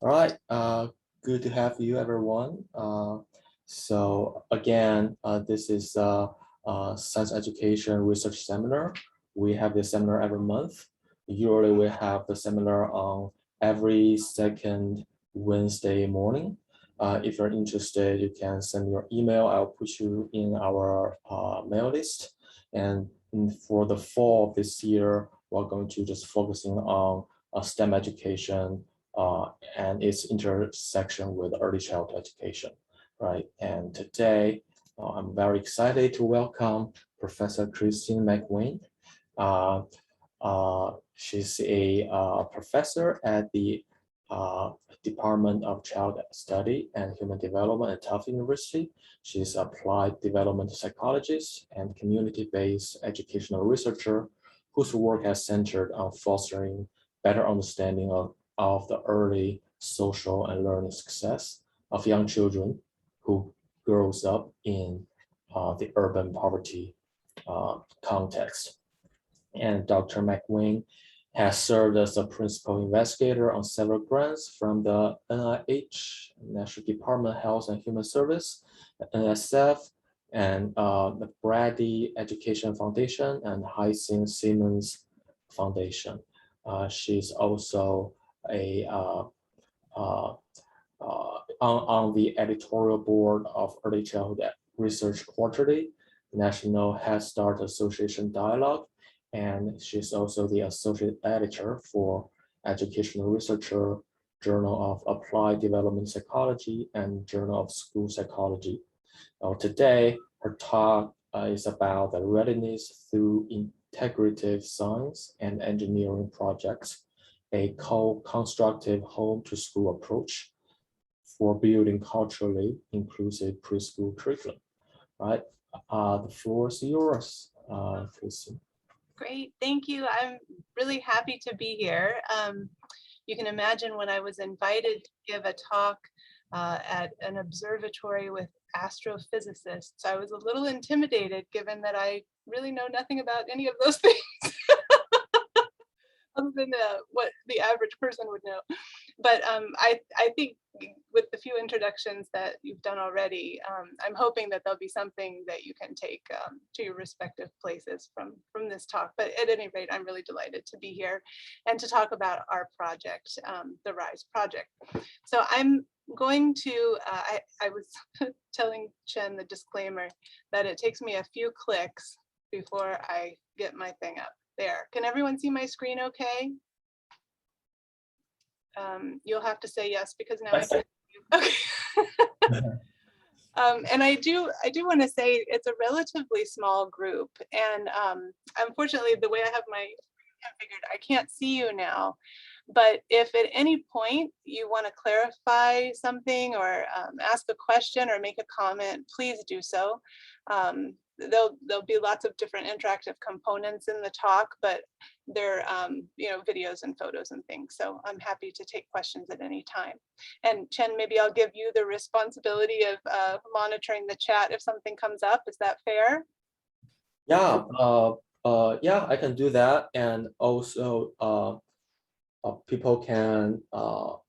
All right, good to have you, everyone. So again, this is Science Education Research Seminar. We have this seminar every month. Usually we have the seminar on every second Wednesday morning. If you're interested, you can send your email. I'll put you in our mail list. And for the fall of this year, we're going to just focusing on STEM education, and its intersection with early childhood education, right? And today, I'm very excited to welcome Professor Christine McWayne. She's a professor at the Department of Child Study and Human Development at Tufts University. She's applied development psychologist and community-based educational researcher whose work has centered on fostering better understanding of the early social and learning success of young children who grows up in the urban poverty context. And Dr. McWayne has served as a principal investigator on several grants from the NIH, National Department of Health and Human Service, NSF, and the Brady Education Foundation and Hyacinth Simmons Foundation. She's also on the editorial board of Early Childhood Research Quarterly, National Head Start Association Dialogue, and she's also the associate editor for Educational Researcher, Journal of Applied Development Psychology, and Journal of School Psychology. Today, her talk is about the readiness through integrative science and engineering projects, a co-constructive home-to-school approach for building culturally inclusive preschool curriculum. Right, the floor is yours, Christine. Great, thank you. I'm really happy to be here. You can imagine when I was invited to give a talk at an observatory with astrophysicists, I was a little intimidated given that I really know nothing about any of those things. Other than what the average person would know. But I think with the few introductions that you've done already, I'm hoping that there'll be something that you can take to your respective places from this talk. But at any rate, I'm really delighted to be here and to talk about our project, the RISE project. So I'm going to, I was telling Chen the disclaimer that it takes me a few clicks before I get my thing up. There. Can everyone see my screen okay? You'll have to say yes because now I can't. Okay. And I do want to say it's a relatively small group, and unfortunately the way I have my configured, I can't see you now. But if at any point you want to clarify something or ask a question or make a comment, please do so. There'll be lots of different interactive components in the talk, but they're videos and photos and things. So I'm happy to take questions at any time. And Chen, maybe I'll give you the responsibility of monitoring the chat if something comes up. Is that fair? Yeah, yeah, I can do that. And also, people can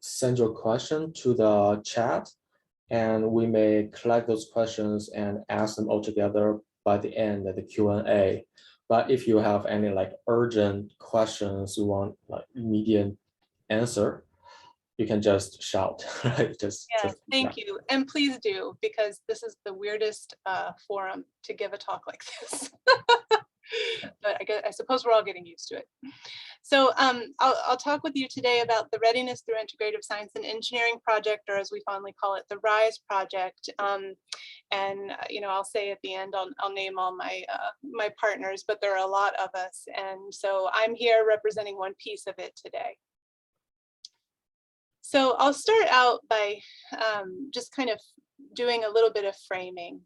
send your question to the chat, and we may collect those questions and ask them all together by the end of the Q&A. But if you have any like urgent questions you want like immediate answer, you can just shout, right? Thank you. And please do, because this is the weirdest forum to give a talk like this. But I suppose we're all getting used to it. So I'll talk with you today about the Readiness through Integrative Science and Engineering project, or as we fondly call it, the RISE project. And I'll say at the end, I'll name all my my partners, but there are a lot of us, and so I'm here representing one piece of it today. So I'll start out by just kind of doing a little bit of framing.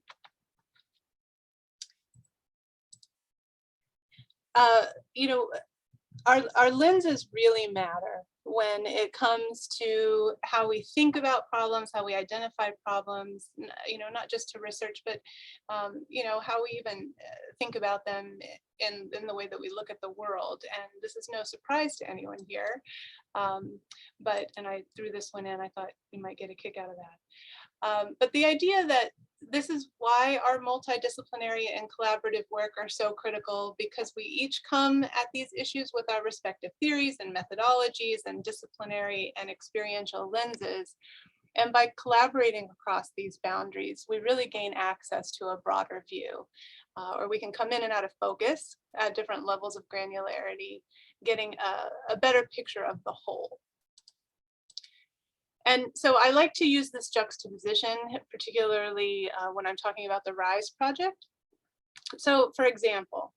Our lenses really matter when it comes to how we think about problems, how we identify problems, not just to research, but, how we even think about them in the way that we look at the world. And this is no surprise to anyone here. And I threw this one in, I thought you might get a kick out of that. But the idea that this is why our multidisciplinary and collaborative work are so critical, because we each come at these issues with our respective theories and methodologies and disciplinary and experiential lenses. And by collaborating across these boundaries, we really gain access to a broader view, or we can come in and out of focus at different levels of granularity, getting a better picture of the whole. And so I like to use this juxtaposition, particularly when I'm talking about the RISE project. So for example,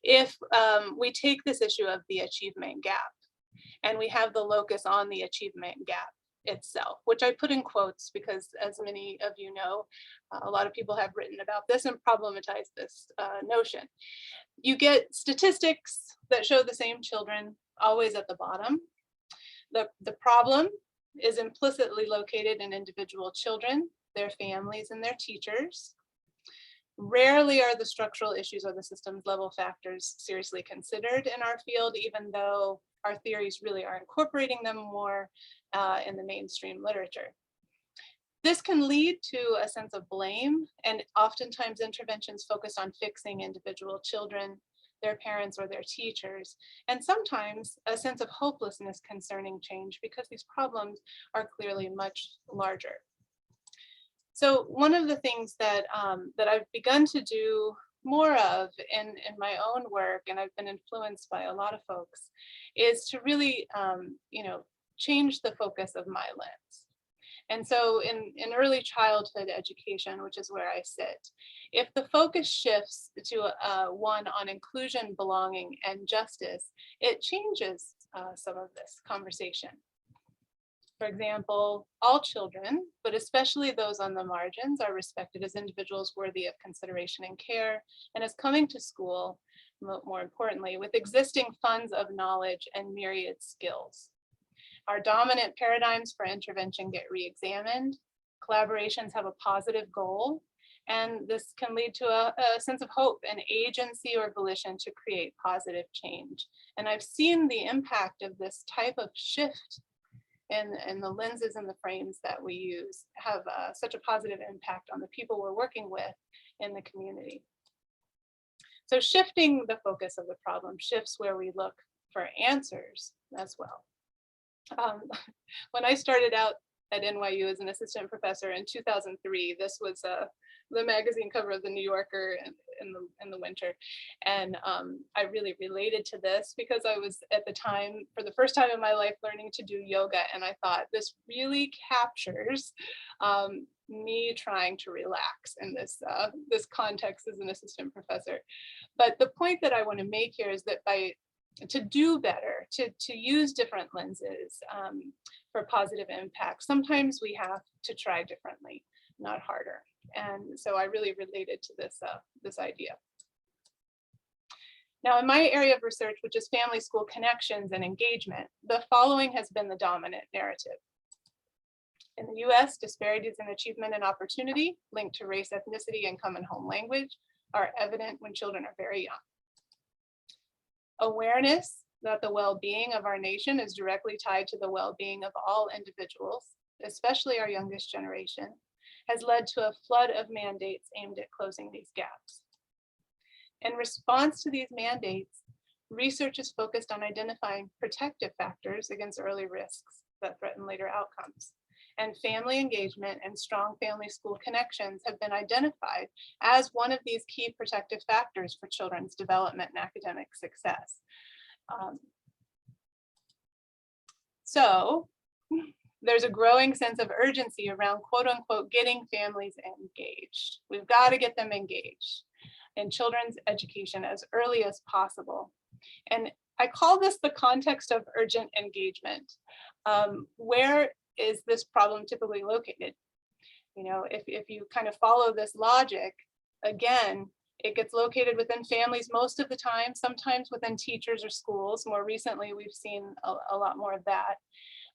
if we take this issue of the achievement gap, and we have the locus on the achievement gap itself, which I put in quotes because, as many of you know, a lot of people have written about this and problematized this notion. You get statistics that show the same children always at the bottom. The problem is implicitly located in individual children, their families, and their teachers. Rarely are the structural issues or the systems level factors seriously considered in our field, even though our theories really are incorporating them more in the mainstream literature. This can lead to a sense of blame, and oftentimes interventions focus on fixing individual children, their parents, or their teachers, and sometimes a sense of hopelessness concerning change because these problems are clearly much larger. So one of the things that I've begun to do more of in my own work, and I've been influenced by a lot of folks, is to really change the focus of my lens. And so in early childhood education, which is where I sit, if the focus shifts to one on inclusion, belonging, and justice, it changes some of this conversation. For example, all children, but especially those on the margins, are respected as individuals worthy of consideration and care, and as coming to school, more importantly, with existing funds of knowledge and myriad skills. Our dominant paradigms for intervention get re-examined, collaborations have a positive goal, and this can lead to a sense of hope and agency or volition to create positive change. And I've seen the impact of this type of shift in the lenses and the frames that we use have such a positive impact on the people we're working with in the community. So shifting the focus of the problem shifts where we look for answers as well. When I started out at NYU as an assistant professor in 2003, this was the magazine cover of the New Yorker in the winter. And I really related to this because I was at the time, for the first time in my life, learning to do yoga. And I thought this really captures me trying to relax in this context as an assistant professor. But the point that I want to make here is that to do better, to use different lenses for positive impact, sometimes we have to try differently, not harder. And so I really related to this idea. Now, in my area of research, which is family-school connections and engagement, the following has been the dominant narrative. In the US, disparities in achievement and opportunity linked to race, ethnicity, and common home language are evident when children are very young. Awareness that the well-being of our nation is directly tied to the well-being of all individuals, especially our youngest generation, has led to a flood of mandates aimed at closing these gaps. In response to these mandates, research is focused on identifying protective factors against early risks that threaten later outcomes. And family engagement and strong family-school connections have been identified as one of these key protective factors for children's development and academic success. So there's a growing sense of urgency around, quote unquote, getting families engaged. We've got to get them engaged in children's education as early as possible. And I call this the context of urgent engagement. Where is this problem typically located? You know, if you kind of follow this logic, again, It gets located within families most of the time, sometimes within teachers or schools. More recently, we've seen a lot more of that.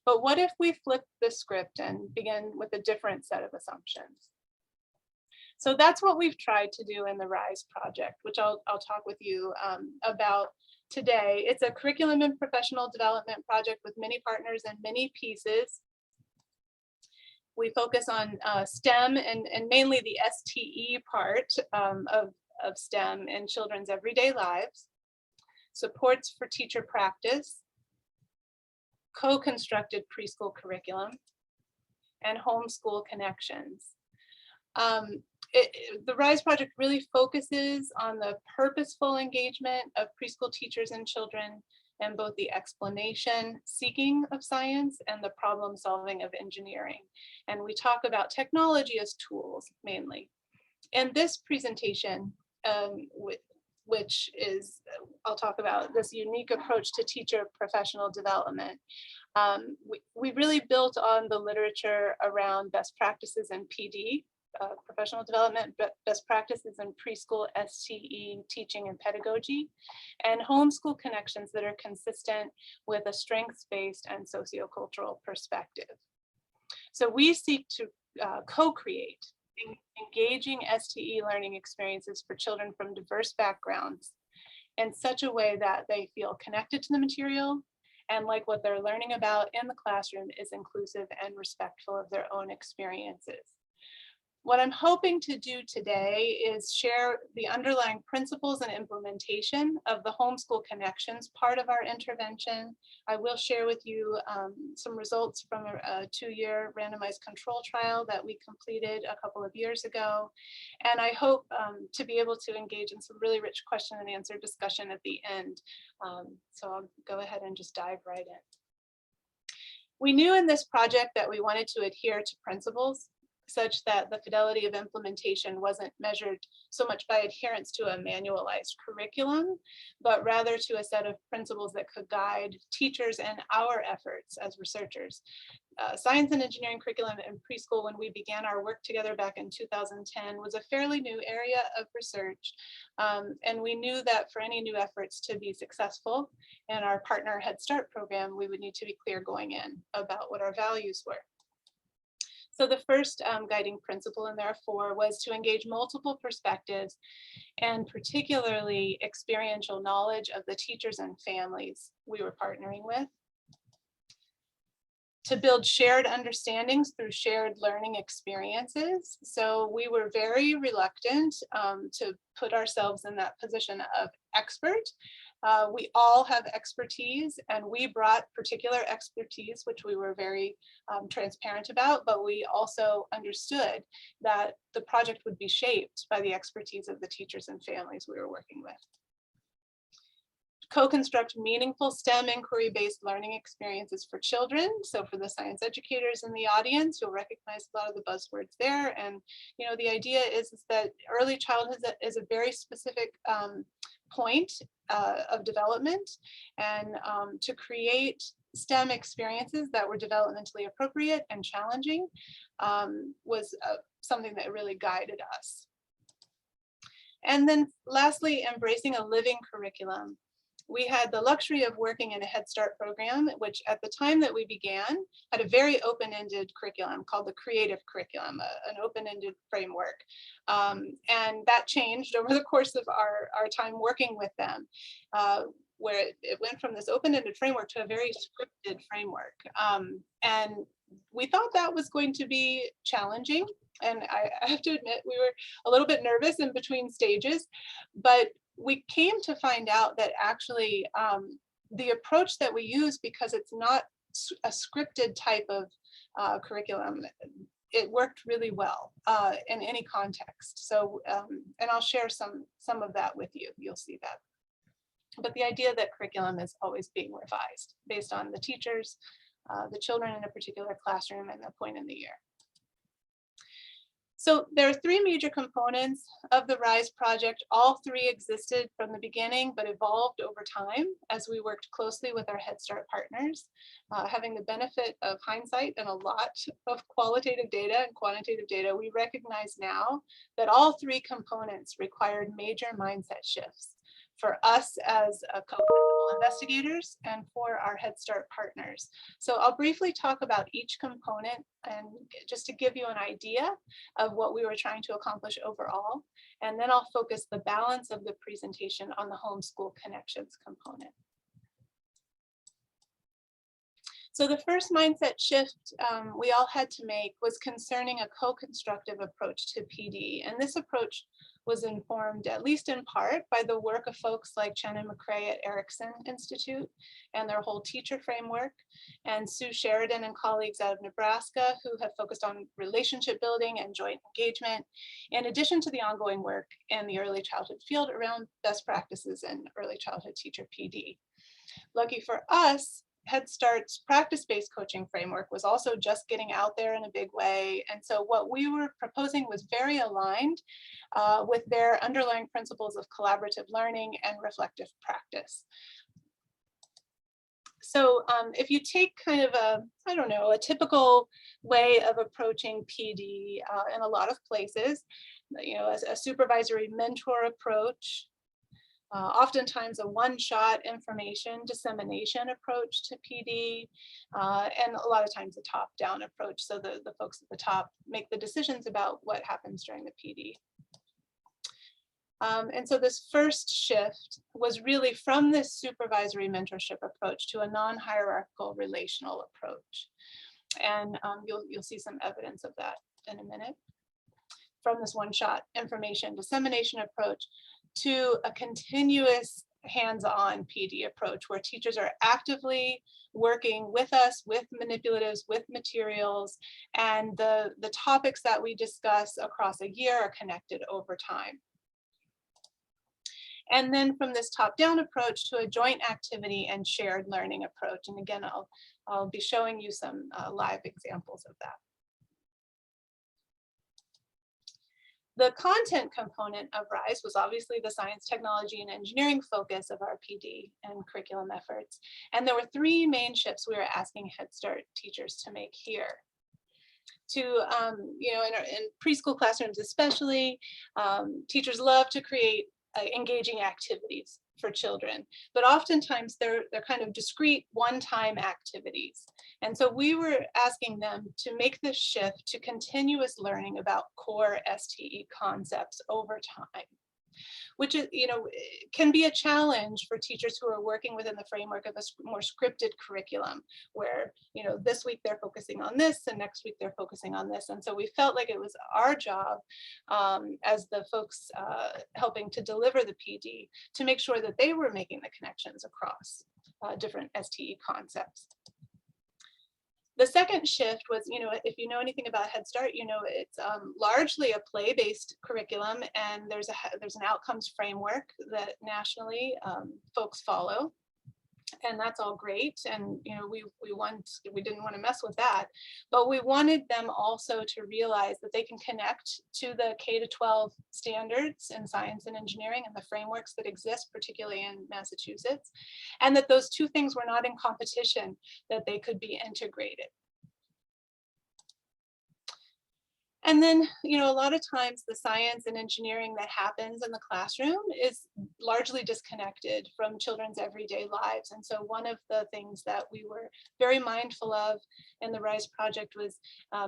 But what if we flip the script and begin with a different set of assumptions? So that's what we've tried to do in the RISE project, which I'll talk with you about today. It's a curriculum and professional development project with many partners and many pieces. We focus on STEM and mainly the STE part of STEM in children's everyday lives, supports for teacher practice, co-constructed preschool curriculum, and homeschool connections. The RISE project really focuses on the purposeful engagement of preschool teachers and children and both the explanation, seeking of science and the problem solving of engineering. And we talk about technology as tools mainly. And this presentation, which is, I'll talk about this unique approach to teacher professional development. We really built on the literature around best practices in PD, professional development, best practices in preschool STE teaching and pedagogy, and homeschool connections that are consistent with a strengths-based and sociocultural perspective. So we seek to co-create engaging STE learning experiences for children from diverse backgrounds in such a way that they feel connected to the material and like what they're learning about in the classroom is inclusive and respectful of their own experiences. What I'm hoping to do today is share the underlying principles and implementation of the homeschool connections part of our intervention. I will share with you some results from a 2-year randomized control trial that we completed a couple of years ago. And I hope to be able to engage in some really rich question and answer discussion at the end. So I'll go ahead and just dive right in. We knew in this project that we wanted to adhere to principles such that the fidelity of implementation wasn't measured so much by adherence to a manualized curriculum, but rather to a set of principles that could guide teachers and our efforts as researchers. Science and engineering curriculum in preschool, when we began our work together back in 2010, was a fairly new area of research. And we knew that for any new efforts to be successful in our partner Head Start program, we would need to be clear going in about what our values were. So the first guiding principle, and therefore, was to engage multiple perspectives and particularly experiential knowledge of the teachers and families we were partnering with. To build shared understandings through shared learning experiences. So we were very reluctant to put ourselves in that position of expert. We all have expertise and we brought particular expertise, which we were very transparent about, but we also understood that the project would be shaped by the expertise of the teachers and families we were working with. Co-construct meaningful STEM inquiry-based learning experiences for children. So for the science educators in the audience, you'll recognize a lot of the buzzwords there. And the idea is that early childhood is a very specific point of development, and to create STEM experiences that were developmentally appropriate and challenging was something that really guided us. And then lastly, embracing a living curriculum. We had the luxury of working in a Head Start program, which at the time that we began had a very open-ended curriculum called the creative curriculum, an open-ended framework. And that changed over the course of our time working with them, where it went from this open-ended framework to a very scripted framework. And we thought that was going to be challenging. And I have to admit, we were a little bit nervous in between stages, but we came to find out that actually the approach that we use, because it's not a scripted type of curriculum, it worked really well in any context. So, and I'll share some of that with you, you'll see that. But the idea that curriculum is always being revised based on the teachers, the children in a particular classroom and the point in the year. So there are three major components of the RISE project. All three existed from the beginning, but evolved over time as we worked closely with our Head Start partners. Having the benefit of hindsight and a lot of qualitative data and quantitative data, we recognize now that all three components required major mindset shifts for us as co-principal investigators and for our Head Start partners. So I'll briefly talk about each component and just to give you an idea of what we were trying to accomplish overall. And then I'll focus the balance of the presentation on the homeschool connections component. So the first mindset shift we all had to make was concerning a co-constructive approach to PD. And this approach was informed, at least in part, by the work of folks like Chen and McCrae at Erickson Institute and their whole teacher framework, and Sue Sheridan and colleagues out of Nebraska who have focused on relationship building and joint engagement, in addition to the ongoing work in the early childhood field around best practices in early childhood teacher PD. Lucky for us, Head Start's practice-based coaching framework was also just getting out there in a big way. And so what we were proposing was very aligned with their underlying principles of collaborative learning and reflective practice. So if you take kind of a typical way of approaching PD in a lot of places, as a supervisory mentor approach, oftentimes a one-shot information dissemination approach to PD, and a lot of times a top-down approach. So the folks at the top make the decisions about what happens during the PD. And so this first shift was really from this supervisory mentorship approach to a non-hierarchical relational approach. And you'll see some evidence of that in a minute. From this one-shot information dissemination approach to a continuous hands-on PD approach where teachers are actively working with us, with manipulatives, with materials, and the topics that we discuss across a year are connected over time. And then from this top-down approach to a joint activity and shared learning approach. And again, I'll be showing you some live examples of that. The content component of RISE was obviously the science, technology, and engineering focus of our PD and curriculum efforts. And there were three main shifts we were asking Head Start teachers to make here. To, in preschool classrooms especially, teachers love to create engaging activities for children, but oftentimes they're kind of discrete one-time activities. And so we were asking them to make this shift to continuous learning about core STE concepts over time, which is, can be a challenge for teachers who are working within the framework of a more scripted curriculum where, this week they're focusing on this and next week they're focusing on this. And so we felt like it was our job as the folks helping to deliver the PD to make sure that they were making the connections across different STE concepts. The second shift was, if you know anything about Head Start, it's largely a play-based curriculum, and there's an outcomes framework that nationally folks follow, and that's all great. And we didn't want to mess with that, but we wanted them also to realize that they can connect to the K-12 standards in science and engineering and the frameworks that exist, particularly in Massachusetts, and that those two things were not in competition, that they could be integrated. And then, a lot of times the science and engineering that happens in the classroom is largely disconnected from children's everyday lives. And so one of the things that we were very mindful of in the RISE project was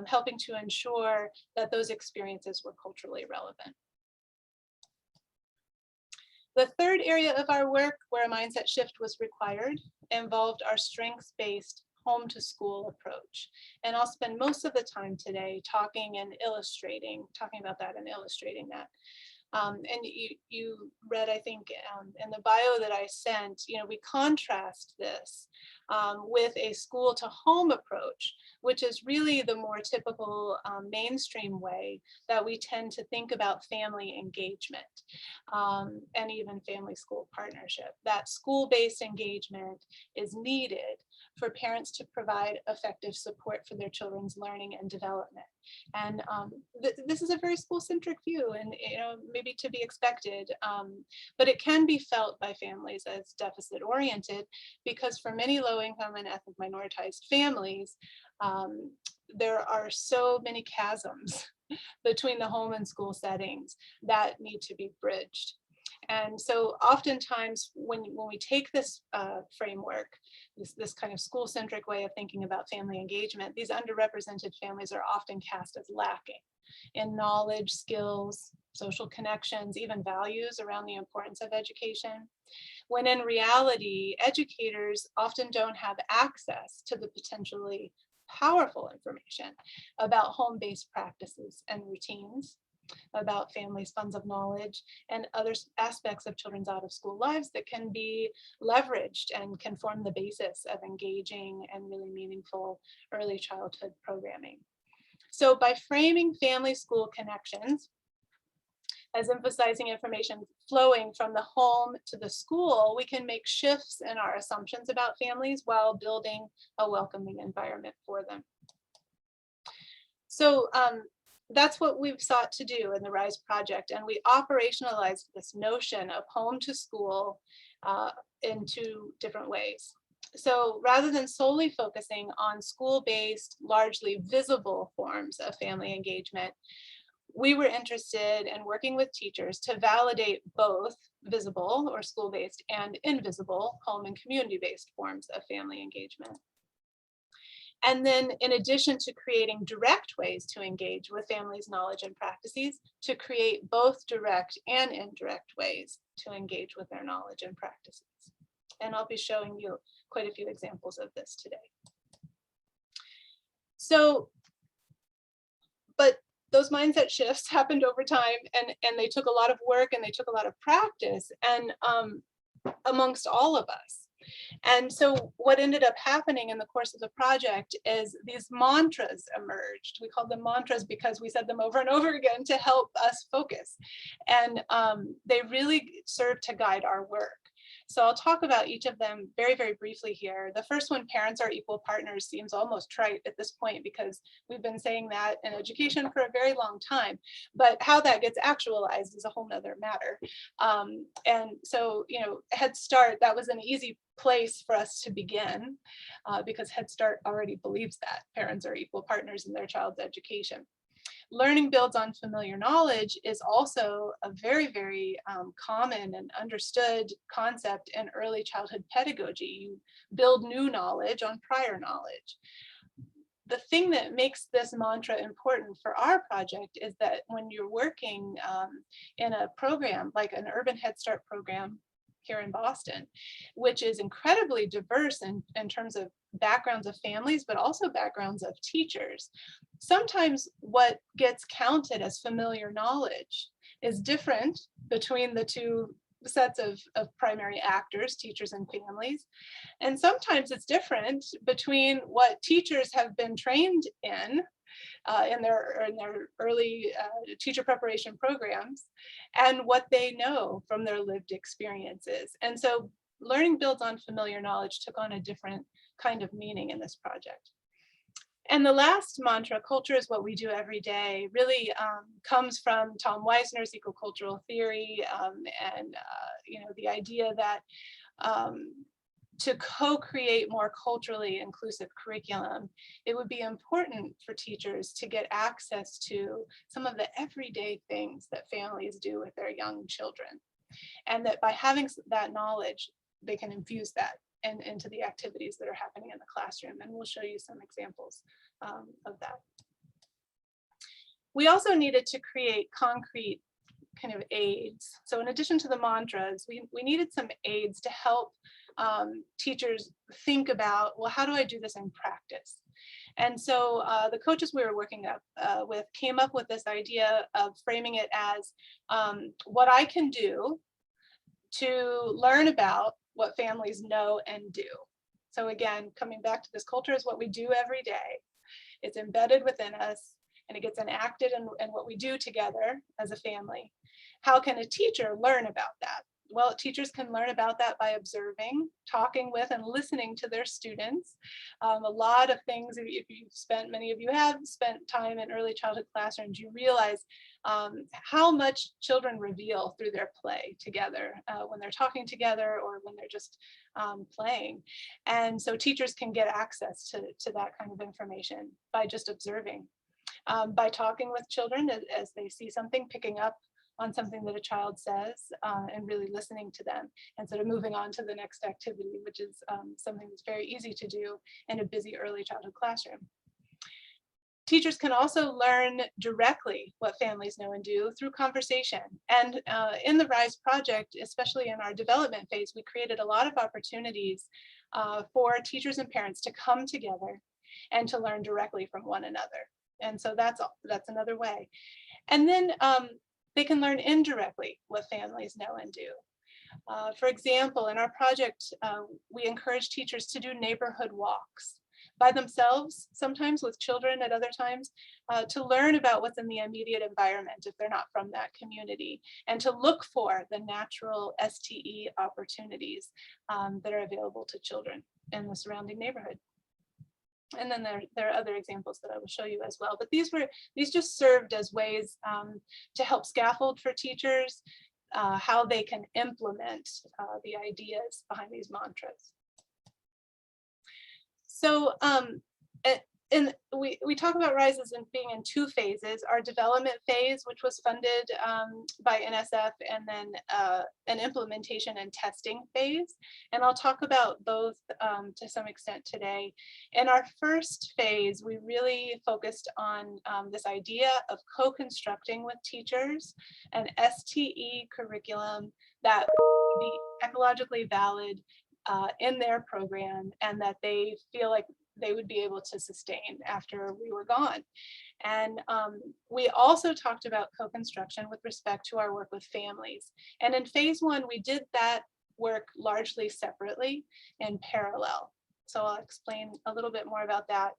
helping to ensure that those experiences were culturally relevant. The third area of our work where a mindset shift was required involved our strengths-based home to school approach. And I'll spend most of the time today talking about that and illustrating that. And you read, I think, in the bio that I sent, we contrast this with a school to home approach, which is really the more typical mainstream way that we tend to think about family engagement and even family school partnership. That school-based engagement is needed for parents to provide effective support for their children's learning and development. And this is a very school-centric view, and maybe to be expected, but it can be felt by families as deficit-oriented, because for many low-income and ethnic minoritized families, there are so many chasms between the home and school settings that need to be bridged. And so oftentimes when we take this framework, this kind of school-centric way of thinking about family engagement, these underrepresented families are often cast as lacking in knowledge, skills, social connections, even values around the importance of education, when in reality, educators often don't have access to the potentially powerful information about home-based practices and routines, about families' funds of knowledge, and other aspects of children's out-of-school lives that can be leveraged and can form the basis of engaging and really meaningful early childhood programming. So by framing family-school connections as emphasizing information flowing from the home to the school, we can make shifts in our assumptions about families while building a welcoming environment for them. So that's what we've sought to do in the RISE project, and we operationalized this notion of home to school in two different ways. So rather than solely focusing on school-based, largely visible forms of family engagement, we were interested in working with teachers to validate both visible or school-based and invisible home and community-based forms of family engagement. And then in addition to creating direct ways to engage with families' knowledge and practices, to create both direct and indirect ways to engage with their knowledge and practices. And I'll be showing you quite a few examples of this today. So, but those mindset shifts happened over time, and they took a lot of work and they took a lot of practice, and amongst all of us. And so what ended up happening in the course of the project is these mantras emerged. We called them mantras because we said them over and over again to help us focus. And they really serve to guide our work. So I'll talk about each of them very, very briefly here. The first one, parents are equal partners, seems almost trite at this point because we've been saying that in education for a very long time, but how that gets actualized is a whole nother matter. And so, Head Start, that was an easy place for us to begin because Head Start already believes that parents are equal partners in their child's education. Learning builds on familiar knowledge is also a very, very common and understood concept in early childhood pedagogy. You build new knowledge on prior knowledge. The thing that makes this mantra important for our project is that when you're working in a program like an urban Head Start program here in Boston, which is incredibly diverse in terms of backgrounds of families, but also backgrounds of teachers. Sometimes what gets counted as familiar knowledge is different between the two sets of primary actors, teachers and families. And sometimes it's different between what teachers have been trained in their early teacher preparation programs and what they know from their lived experiences. And so learning builds on familiar knowledge took on a different kind of meaning in this project. And the last mantra, culture is what we do every day, really comes from Tom Weisner's ecocultural theory and the idea that to co-create more culturally inclusive curriculum, it would be important for teachers to get access to some of the everyday things that families do with their young children. And that by having that knowledge, they can infuse that into the activities that are happening in the classroom. And we'll show you some examples of that. We also needed to create concrete kind of aids. So in addition to the mantras, we needed some aids to help teachers think about, well, how do I do this in practice? And so the coaches we were working with came up with this idea of framing it as what I can do to learn about what families know and do. So again, coming back to this, culture is what we do every day. It's embedded within us and it gets enacted in what we do together as a family. How can a teacher learn about that? Well, teachers can learn about that by observing, talking with, and listening to their students. A lot of things, if you've spent, many of you have spent time in early childhood classrooms, you realize how much children reveal through their play together, when they're talking together or when they're just playing. And so teachers can get access to that kind of information by just observing, by talking with children as they see something, picking up on something that a child says, and really listening to them instead of moving on to the next activity, which is something that's very easy to do in a busy early childhood classroom. Teachers can also learn directly what families know and do through conversation. And in the RISE project, especially in our development phase, we created a lot of opportunities for teachers and parents to come together and to learn directly from one another. And so that's another way. And then they can learn indirectly what families know and do. For example, in our project, we encourage teachers to do neighborhood walks by themselves, sometimes with children at other times, to learn about what's in the immediate environment if they're not from that community, and to look for the natural STE opportunities that are available to children in the surrounding neighborhood. And then there are other examples that I will show you as well. But these just served as ways to help scaffold for teachers how they can implement the ideas behind these mantras. So we talk about RISE as being in two phases: our development phase, which was funded by NSF, and then an implementation and testing phase. And I'll talk about both to some extent today. In our first phase, we really focused on this idea of co-constructing with teachers an STE curriculum that would be ecologically valid in their program, and that they feel like they would be able to sustain after we were gone. And we also talked about co-construction with respect to our work with families. And in phase one, we did that work largely separately in parallel. So I'll explain a little bit more about that.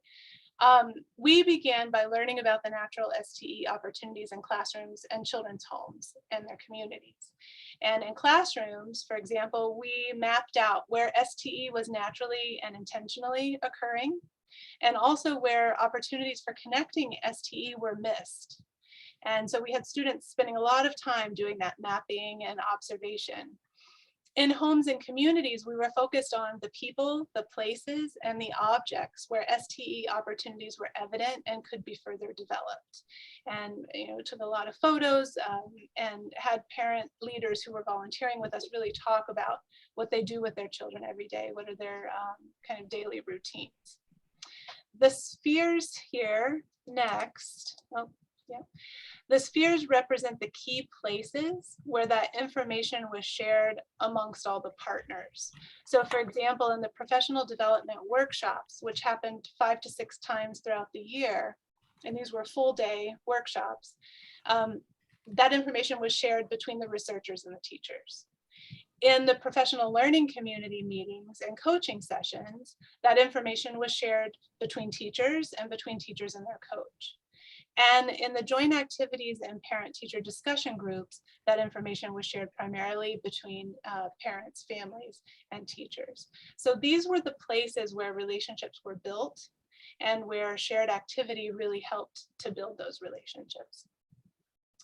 We began by learning about the natural STE opportunities in classrooms and children's homes and their communities. And in classrooms, for example, we mapped out where STE was naturally and intentionally occurring, and also where opportunities for connecting STE were missed. And so we had students spending a lot of time doing that mapping and observation. In homes and communities, we were focused on the people, the places, and the objects where STE opportunities were evident and could be further developed. And took a lot of photos and had parent leaders who were volunteering with us really talk about what they do with their children every day, what are their kind of daily routines. The spheres here next, the spheres represent the key places where that information was shared amongst all the partners. So for example, in the professional development workshops, which happened 5 to 6 times throughout the year, and these were full day workshops, that information was shared between the researchers and the teachers. In the professional learning community meetings and coaching sessions, that information was shared between teachers and between teachers and their coach. And in the joint activities and parent-teacher discussion groups, that information was shared primarily between parents, families, and teachers. So these were the places where relationships were built and where shared activity really helped to build those relationships.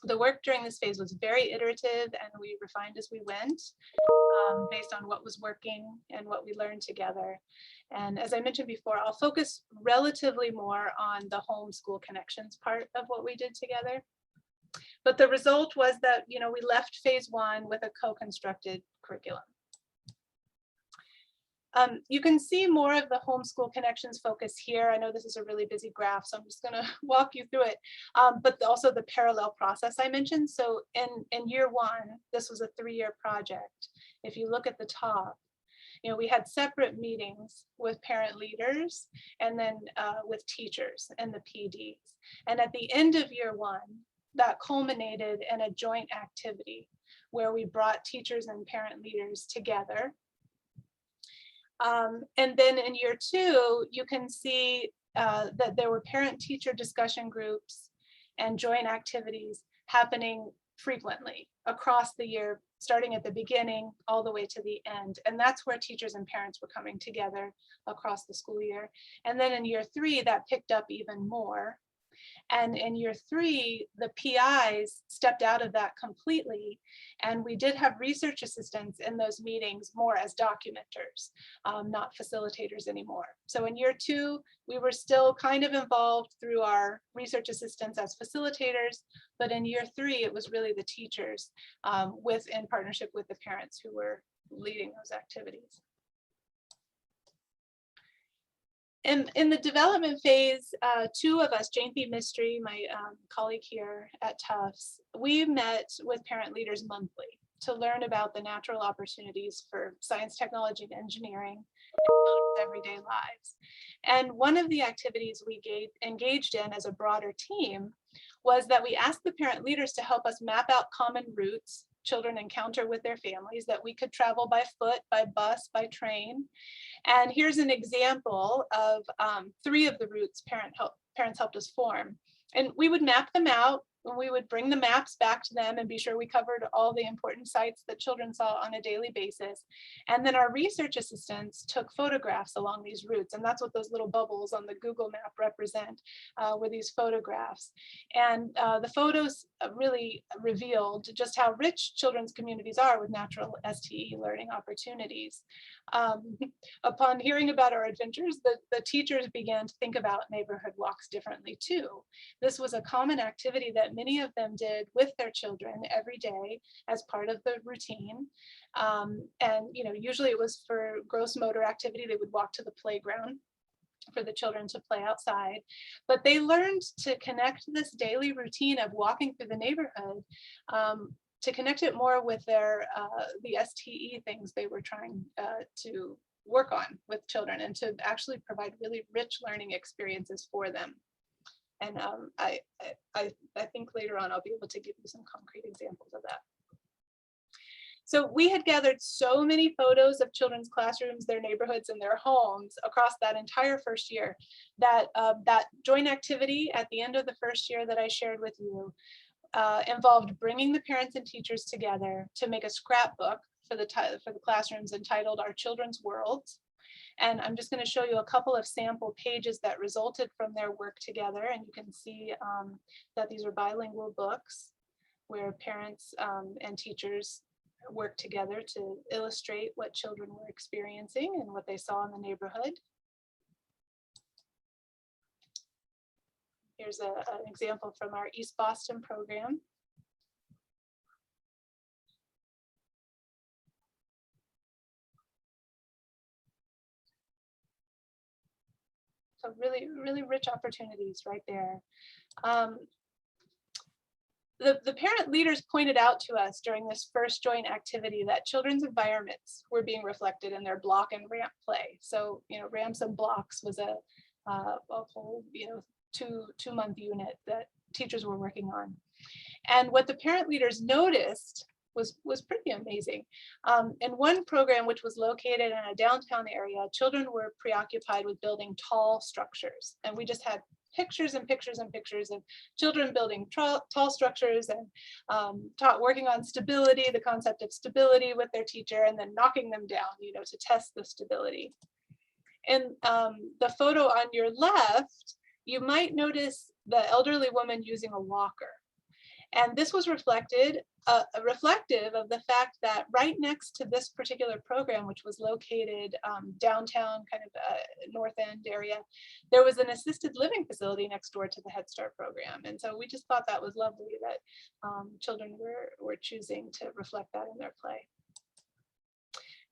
The work during this phase was very iterative, and we refined as we went based on what was working and what we learned together. And as I mentioned before, I'll focus relatively more on the homeschool connections part of what we did together. But the result was that we left phase one with a co-constructed curriculum. You can see more of the homeschool connections focus here. I know this is a really busy graph, so I'm just going to walk you through it. But also the parallel process I mentioned. So in year one, this was a 3-year project. If you look at the top, we had separate meetings with parent leaders and then with teachers and the PDs. And at the end of year one, that culminated in a joint activity where we brought teachers and parent leaders together. And then in year two, you can see that there were parent-teacher discussion groups and joint activities happening frequently across the year starting at the beginning all the way to the end. And that's where teachers and parents were coming together across the school year. And then in year 3, that picked up even more. And in year 3, the PIs stepped out of that completely. And we did have research assistants in those meetings more as documenters, not facilitators anymore. So in year 2, we were still kind of involved through our research assistants as facilitators. But in year 3, it was really the teachers in partnership with the parents who were leading those activities. In the development phase, 2 of us, Jane B. Mystery, my colleague here at Tufts, we met with parent leaders monthly to learn about the natural opportunities for science, technology, and engineering in children's everyday lives. And one of the activities we engaged in as a broader team was that we asked the parent leaders to help us map out common routes children encounter with their families that we could travel by foot, by bus, by train. And here's an example of 3 of the routes parents helped us form. And we would map them out, and we would bring the maps back to them and be sure we covered all the important sites that children saw on a daily basis. And then our research assistants took photographs along these routes. And that's what those little bubbles on the Google map represent, were these photographs. And the photos really revealed just how rich children's communities are with natural STE learning opportunities. Upon hearing about our adventures, the teachers began to think about neighborhood walks differently too. This was a common activity that many of them did with their children every day as part of the routine. And usually it was for gross motor activity. They would walk to the playground for the children to play outside. But they learned to connect this daily routine of walking through the neighborhood to connect it more with their the STE things they were trying to work on with children, and to actually provide really rich learning experiences for them. And I think later on I'll be able to give you some concrete examples of that. So we had gathered so many photos of children's classrooms, their neighborhoods, and their homes across that entire first year that that joint activity at the end of the first year that I shared with you involved bringing the parents and teachers together to make a scrapbook for the classrooms entitled Our Children's Worlds. And I'm just going to show you a couple of sample pages that resulted from their work together. And you can see that these are bilingual books where parents and teachers work together to illustrate what children were experiencing and what they saw in the neighborhood. Here's an example from our East Boston program. So really, really rich opportunities right there. The parent leaders pointed out to us during this first joint activity that children's environments were being reflected in their block and ramp play. So, ramps and blocks was a whole, 2-month unit that teachers were working on. And what the parent leaders noticed was pretty amazing. In one program, which was located in a downtown area, children were preoccupied with building tall structures. And we just had pictures and pictures and pictures of children building tall structures and working on stability, the concept of stability with their teacher, and then knocking them down, to test the stability. In the photo on your left, you might notice the elderly woman using a walker. And this was reflective of the fact that right next to this particular program, which was located downtown, kind of North End area, there was an assisted living facility next door to the Head Start program. And so we just thought that was lovely that children were choosing to reflect that in their play.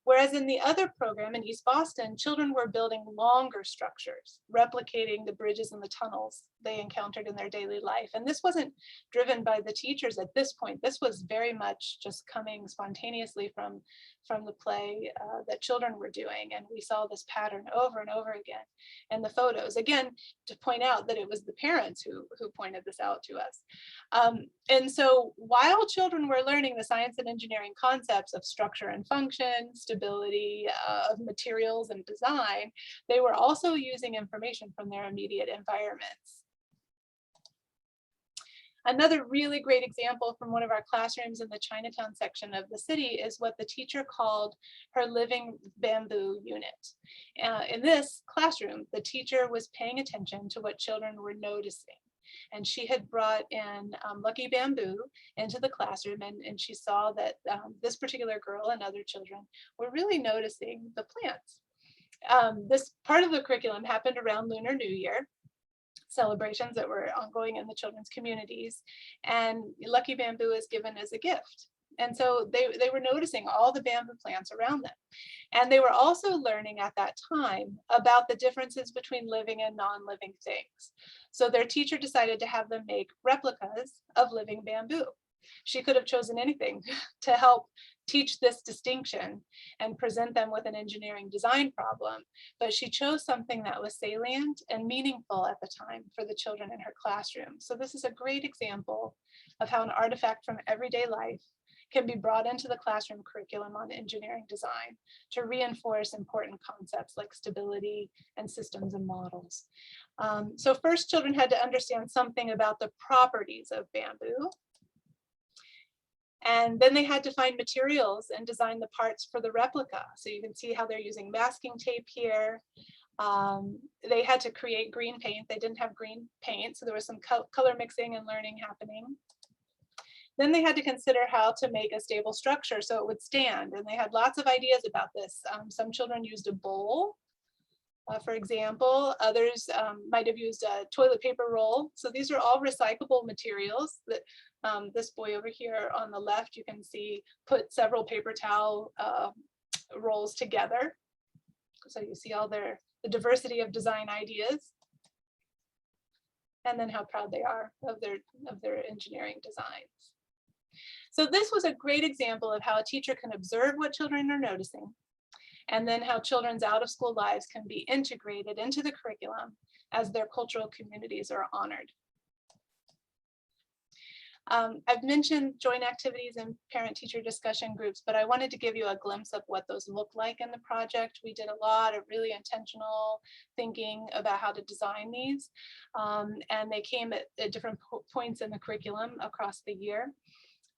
Whereas in the other program in East Boston, children were building longer structures, replicating the bridges and the tunnels they encountered in their daily life. And this wasn't driven by the teachers at this point. This was very much just coming spontaneously from the play that children were doing. And we saw this pattern over and over again in the photos. Again, to point out that it was the parents who pointed this out to us. And so while children were learning the science and engineering concepts of structure and function, stability of materials and design, they were also using information from their immediate environments. Another really great example from one of our classrooms in the Chinatown section of the city is what the teacher called her living bamboo unit. In this classroom, the teacher was paying attention to what children were noticing. And she had brought in lucky bamboo into the classroom, and she saw that this particular girl and other children were really noticing the plants. This part of the curriculum happened around Lunar New Year, celebrations that were ongoing in the children's communities, and lucky bamboo is given as a gift. And so they were noticing all the bamboo plants around them. And they were also learning at that time about the differences between living and non-living things. So their teacher decided to have them make replicas of living bamboo. She could have chosen anything to help teach this distinction and present them with an engineering design problem, but she chose something that was salient and meaningful at the time for the children in her classroom. So this is a great example of how an artifact from everyday life can be brought into the classroom curriculum on engineering design to reinforce important concepts like stability and systems and models. So first, children had to understand something about the properties of bamboo. And then they had to find materials and design the parts for the replica. So you can see how they're using masking tape here. They had to create green paint. They didn't have green paint, so there was some color mixing and learning happening. Then they had to consider how to make a stable structure so it would stand. And they had lots of ideas about this. Some children used a bowl, for example. Others might have used a toilet paper roll. So these are all recyclable materials that this boy over here on the left, you can see, put several paper towel rolls together. So you see all the diversity of design ideas. And then how proud they are of their engineering designs. So this was a great example of how a teacher can observe what children are noticing, and then how children's out-of-school lives can be integrated into the curriculum as their cultural communities are honored. I've mentioned joint activities and parent-teacher discussion groups, but I wanted to give you a glimpse of what those look like in the project. We did a lot of really intentional thinking about how to design these, and they came at different points in the curriculum across the year.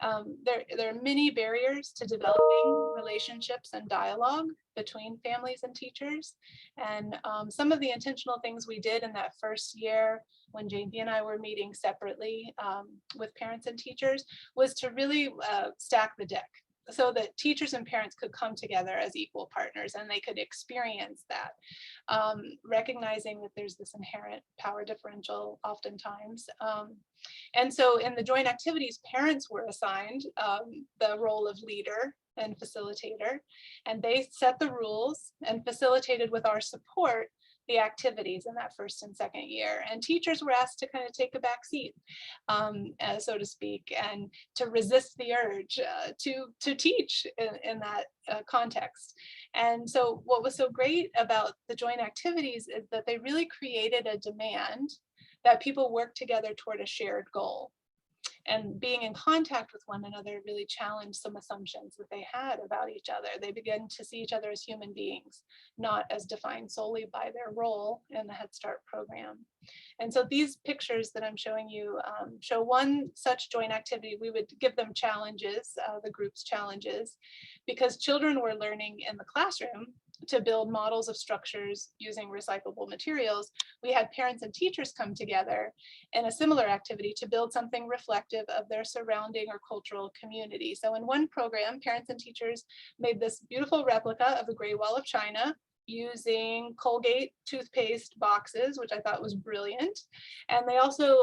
There are many barriers to developing relationships and dialogue between families and teachers. And some of the intentional things we did in that first year when JP and I were meeting separately with parents and teachers was to really stack the deck so that teachers and parents could come together as equal partners and they could experience that, recognizing that there's this inherent power differential oftentimes. And so in the joint activities, parents were assigned the role of leader and facilitator, and they set the rules and facilitated with our support the activities in that first and second year. And teachers were asked to kind of take a back seat, so to speak, and to resist the urge to teach in that context. And so what was so great about the joint activities is that they really created a demand that people work together toward a shared goal. And being in contact with one another really challenged some assumptions that they had about each other. They began to see each other as human beings, not as defined solely by their role in the Head Start program. And so these pictures that I'm showing you show one such joint activity. We would give them challenges, the group's challenges, because children were learning in the classroom to build models of structures using recyclable materials. We had parents and teachers come together in a similar activity to build something reflective of their surrounding or cultural community. So in one program, parents and teachers made this beautiful replica of the Great Wall of China using Colgate toothpaste boxes, which I thought was brilliant. And they also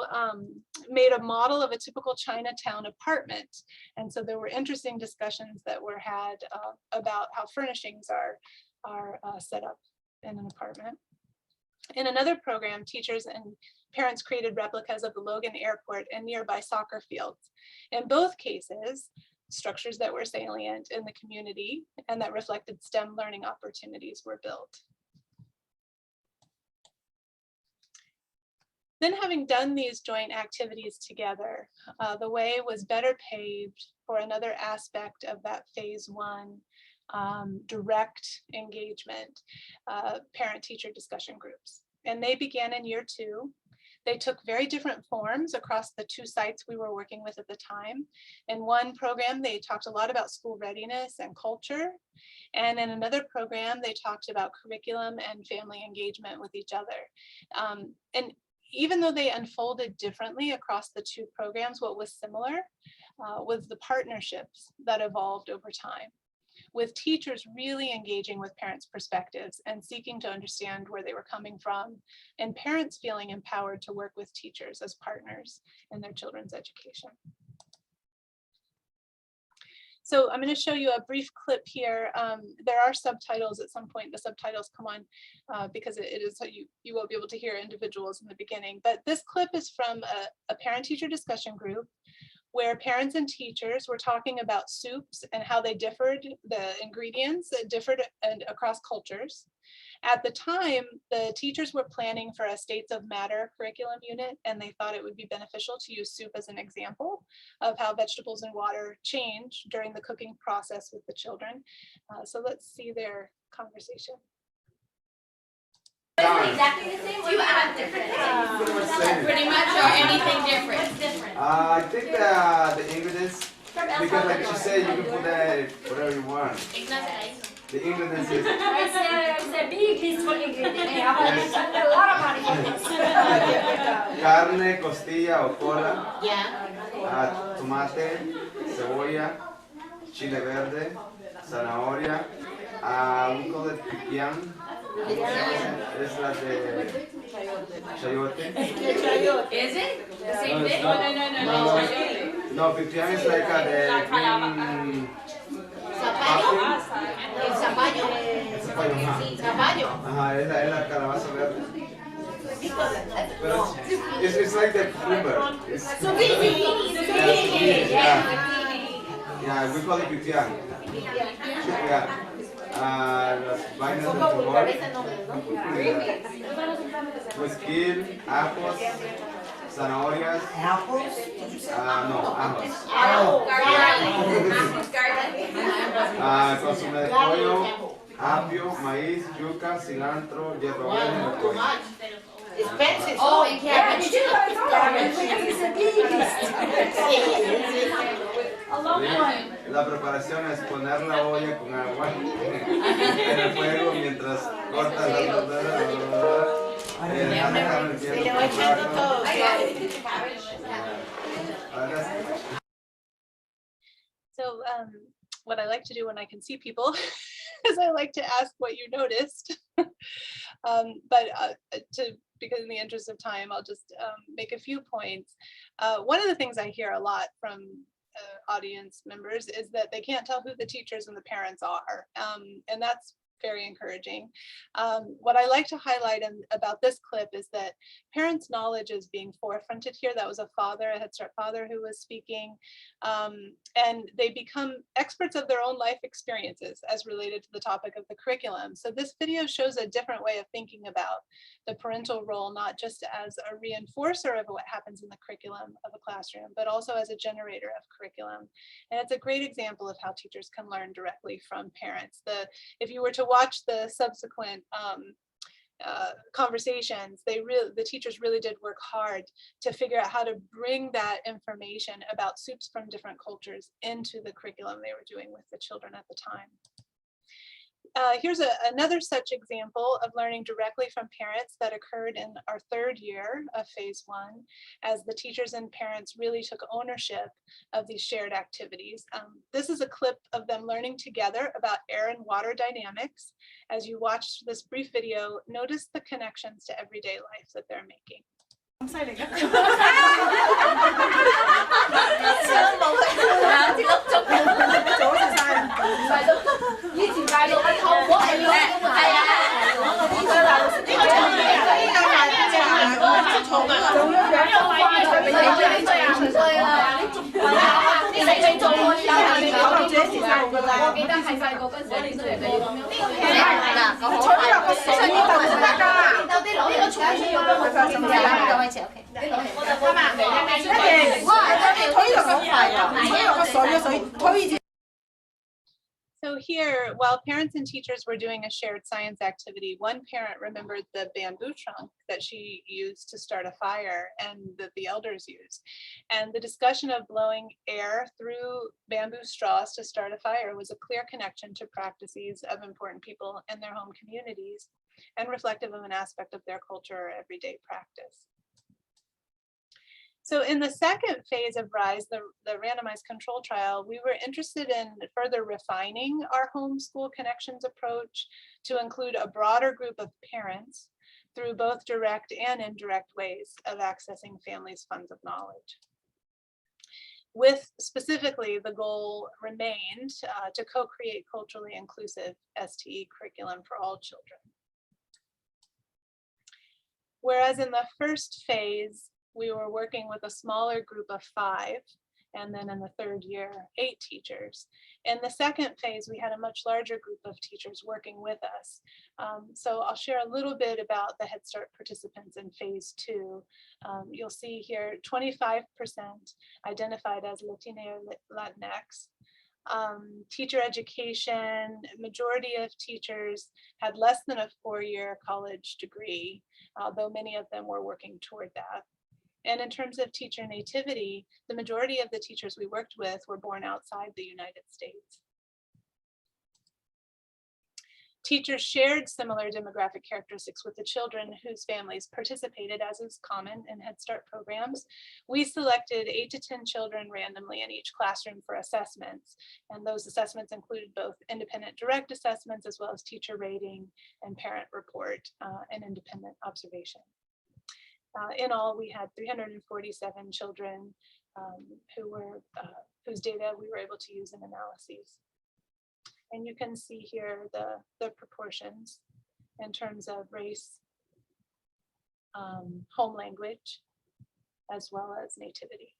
made a model of a typical Chinatown apartment. And so there were interesting discussions that were had about how furnishings are set up in an apartment. In another program, teachers and parents created replicas of the Logan Airport and nearby soccer fields. In both cases, structures that were salient in the community and that reflected STEM learning opportunities were built. Then, having done these joint activities together, the way was better paved for another aspect of that phase one direct engagement, parent-teacher discussion groups. And they began in year 2. They took very different forms across the 2 sites we were working with at the time. In one program, they talked a lot about school readiness and culture. And in another program, they talked about curriculum and family engagement with each other. And even though they unfolded differently across the 2 programs, what was similar was the partnerships that evolved over time, with teachers really engaging with parents' perspectives and seeking to understand where they were coming from, and parents feeling empowered to work with teachers as partners in their children's education. So I'm going to show you a brief clip here. There are subtitles at some point. The subtitles come on because it is so you won't be able to hear individuals in the beginning. But this clip is from a parent-teacher discussion group where parents and teachers were talking about soups and how they differed, the ingredients that differed across cultures. At the time, the teachers were planning for a States of Matter curriculum unit, and they thought it would be beneficial to use soup as an example of how vegetables and water change during the cooking process with the children. So let's see their conversation. Is it exactly the same or you add different things? Pretty much, or anything different? What's different? I think the ingredients, because like she said, you can put that whatever you want. The ingredients is... It's a big list for ingredients. A lot of money for this. Carne, costilla o cola. Yeah. Tomate, cebolla, chile verde, zanahoria. We call it pipián. Es la de chayote. Is it? The same thing? No, pipián is like the green... Zapallo? Zapallo. Ajá, es la calabaza verde. Pero it's like the cucumber. Yeah, we call it pipián. Yeah. Las vainas de frijol, mezquil, ajos, zanahorias. No, ajos. Consume de pollo, apio, maíz, yuca, cilantro, hierbabuena y repollo. Expensive. Oh, and cabbage. La preparación es poner la olla con agua en el fuego mientras cortas So what I like to do when I can see people is I like to ask what you noticed. Because in the interest of time, I'll just make a few points. One of the things I hear a lot from audience members is that they can't tell who the teachers and the parents are. And that's very encouraging. What I like to highlight about this clip is that parents' knowledge is being forefronted here. That was a Head Start father who was speaking. And they become experts of their own life experiences as related to the topic of the curriculum. So this video shows a different way of thinking about the parental role, not just as a reinforcer of what happens in the curriculum of a classroom, but also as a generator of curriculum. And it's a great example of how teachers can learn directly from parents. If you were to watch the subsequent conversations, the teachers really did work hard to figure out how to bring that information about soups from different cultures into the curriculum they were doing with the children at the time. Here's another such example of learning directly from parents that occurred in our 3rd year of phase 1, as the teachers and parents really took ownership of these shared activities. This is a clip of them learning together about air and water dynamics. As you watch this brief video, notice the connections to everyday life that they're making. So here, while parents and teachers were doing a shared science activity, one parent remembered the bamboo trunk that she used to start a fire and that the elders used. And the discussion of blowing air through bamboo straws to start a fire was a clear connection to practices of important people in their home communities and reflective of an aspect of their culture or everyday practice. So in the second phase of RISE, the randomized control trial, we were interested in further refining our homeschool connections approach to include a broader group of parents through both direct and indirect ways of accessing families' funds of knowledge. With specifically, the goal remained to co-create culturally inclusive STE curriculum for all children. Whereas in the first phase, we were working with a smaller group of 5, and then in the third year, 8 teachers. In the second phase, we had a much larger group of teachers working with us. So I'll share a little bit about the Head Start participants in phase 2. You'll see here 25% identified as Latina or Latinx. Teacher education, majority of teachers had less than a 4-year college degree, although many of them were working toward that. And in terms of teacher nativity, the majority of the teachers we worked with were born outside the United States. Teachers shared similar demographic characteristics with the children whose families participated, as is common in Head Start programs. We selected 8 to 10 children randomly in each classroom for assessments. And those assessments included both independent direct assessments as well as teacher rating and parent report and independent observation. In all, we had 347 children whose data we were able to use in analyses. And you can see here the proportions in terms of race, home language, as well as nativity.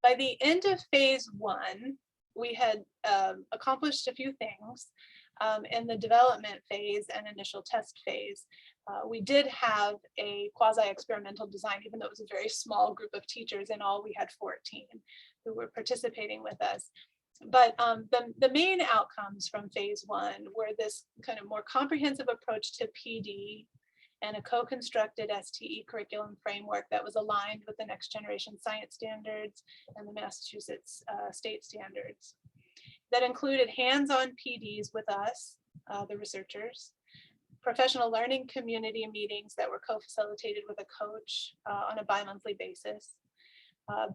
By the end of phase 1, we had accomplished a few things in the development phase and initial test phase. We did have a quasi-experimental design, even though it was a very small group of teachers. In all, we had 14 who were participating with us. But the main outcomes from phase 1 were this kind of more comprehensive approach to PD and a co-constructed STE curriculum framework that was aligned with the next generation science standards and the Massachusetts state standards. That included hands-on PDs with us, the researchers, professional learning community meetings that were co-facilitated with a coach on a bi-monthly basis,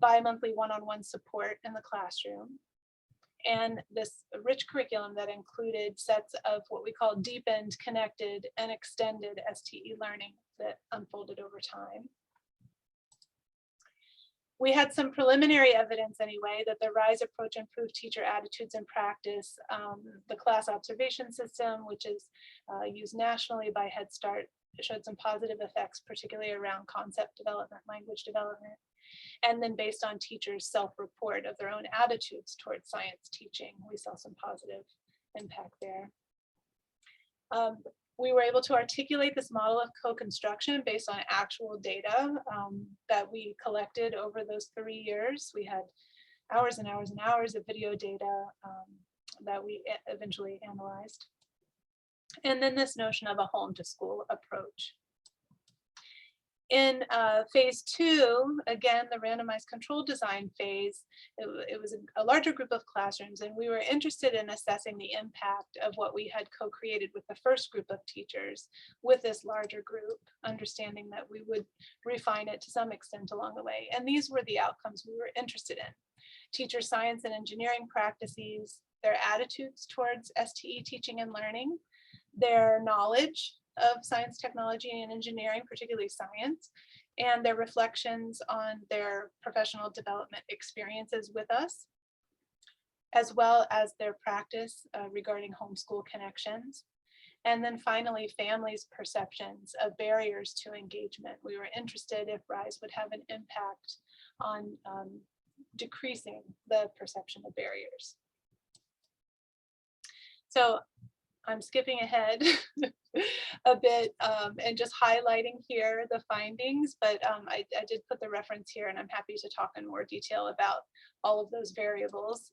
bi-monthly one-on-one support in the classroom, and this rich curriculum that included sets of what we call deepened, connected, and extended STE learning that unfolded over time. We had some preliminary evidence anyway that the RISE approach improved teacher attitudes and practice. The class observation system, which is used nationally by Head Start, showed some positive effects, particularly around concept development, language development. And then based on teachers' self-report of their own attitudes towards science teaching, we saw some positive impact there. We were able to articulate this model of co-construction based on actual data that we collected over those 3 years. We had hours and hours and hours of video data that we eventually analyzed. And then this notion of a home to school approach. In phase 2, again, the randomized control design phase, it was a larger group of classrooms, and we were interested in assessing the impact of what we had co-created with the first group of teachers with this larger group, understanding that we would refine it to some extent along the way. And these were the outcomes we were interested in. Teacher science and engineering practices, their attitudes towards STE teaching and learning, their knowledge of science, technology, and engineering, particularly science, and their reflections on their professional development experiences with us, as well as their practice regarding homeschool connections. And then finally, families' perceptions of barriers to engagement. We were interested if RISE would have an impact on decreasing the perception of barriers. So I'm skipping ahead a bit and just highlighting here the findings, but I did put the reference here, and I'm happy to talk in more detail about all of those variables.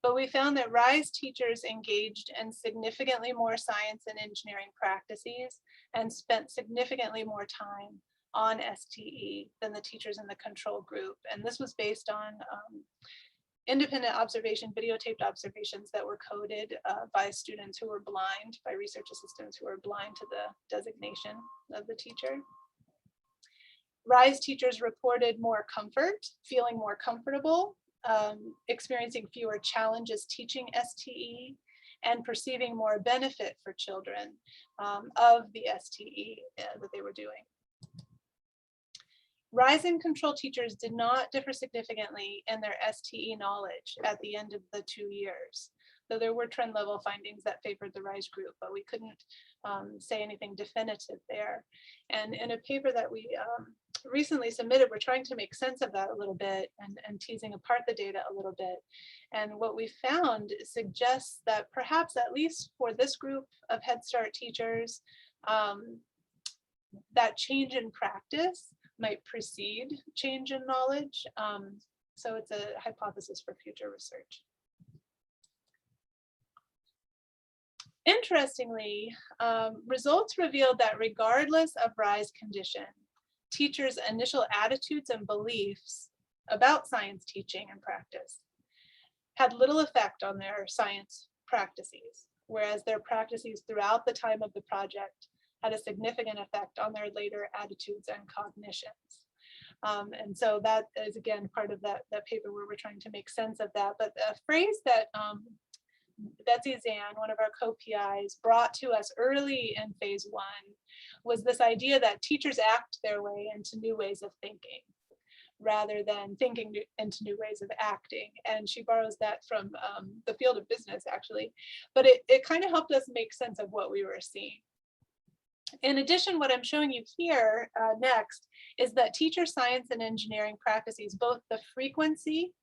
But we found that RISE teachers engaged in significantly more science and engineering practices and spent significantly more time on STE than the teachers in the control group. And this was based on independent observation, videotaped observations that were coded by students who were blind, by research assistants who were blind to the designation of the teacher. RISE teachers reported more comfort, feeling more comfortable, experiencing fewer challenges teaching STE, and perceiving more benefit for children of the STE that they were doing. RISE and control teachers did not differ significantly in their STE knowledge at the end of the 2 years, though there were trend level findings that favored the RISE group, but we couldn't say anything definitive there. And in a paper that we recently submitted, we're trying to make sense of that a little bit and teasing apart the data a little bit. And what we found suggests that perhaps, at least for this group of Head Start teachers, that change in practice might precede change in knowledge. So it's a hypothesis for future research. Interestingly, results revealed that regardless of RISE condition, teachers' initial attitudes and beliefs about science teaching and practice had little effect on their science practices, whereas their practices throughout the time of the project had a significant effect on their later attitudes and cognitions. And so that is, again, part of that paper where we're trying to make sense of that. But a phrase that Betsy Zan, one of our co-PIs, brought to us early in phase 1 was this idea that teachers act their way into new ways of thinking rather than thinking into new ways of acting. And she borrows that from the field of business, actually. But it kind of helped us make sense of what we were seeing. In addition, what I'm showing you here next is that teacher science and engineering practices, both the frequency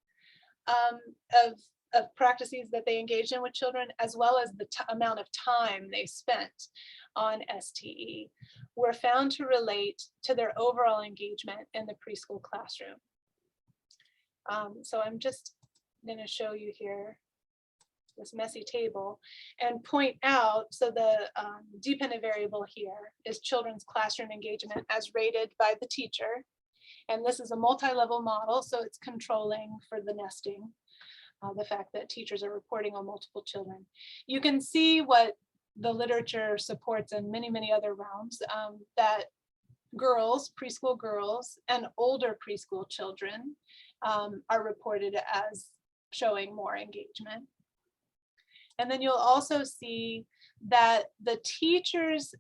of practices that they engaged in with children, as well as the amount of time they spent on STE, were found to relate to their overall engagement in the preschool classroom. So I'm just going to show you here this messy table and point out, so the dependent variable here is children's classroom engagement as rated by the teacher. And this is a multi-level model, so it's controlling for the nesting, the fact that teachers are reporting on multiple children. You can see what the literature supports in many, many other realms, that girls, preschool girls, and older preschool children are reported as showing more engagement. And then you'll also see that the teachers,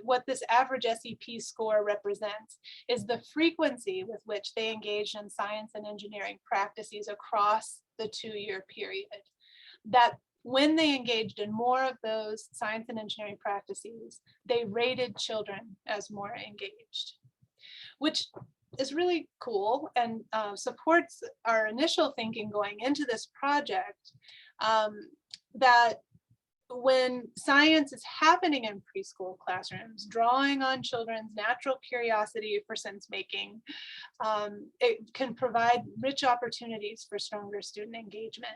what this average SEP score represents is the frequency with which they engaged in science and engineering practices across the 2-year period. That when they engaged in more of those science and engineering practices, they rated children as more engaged, which is really cool and supports our initial thinking going into this project, that when science is happening in preschool classrooms, drawing on children's natural curiosity for sense making, it can provide rich opportunities for stronger student engagement.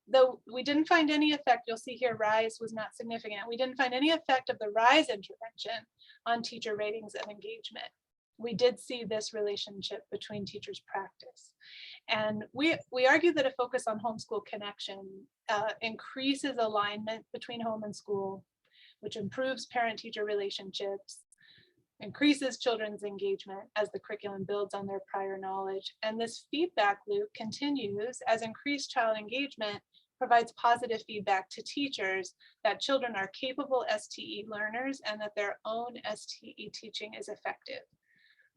Though we didn't find any effect, you'll see here RISE was not significant. We didn't find any effect of the RISE intervention on teacher ratings of engagement. We did see this relationship between teachers' practice. And we argue that a focus on homeschool connection increases alignment between home and school, which improves parent-teacher relationships, increases children's engagement as the curriculum builds on their prior knowledge. And this feedback loop continues as increased child engagement provides positive feedback to teachers that children are capable STE learners and that their own STE teaching is effective.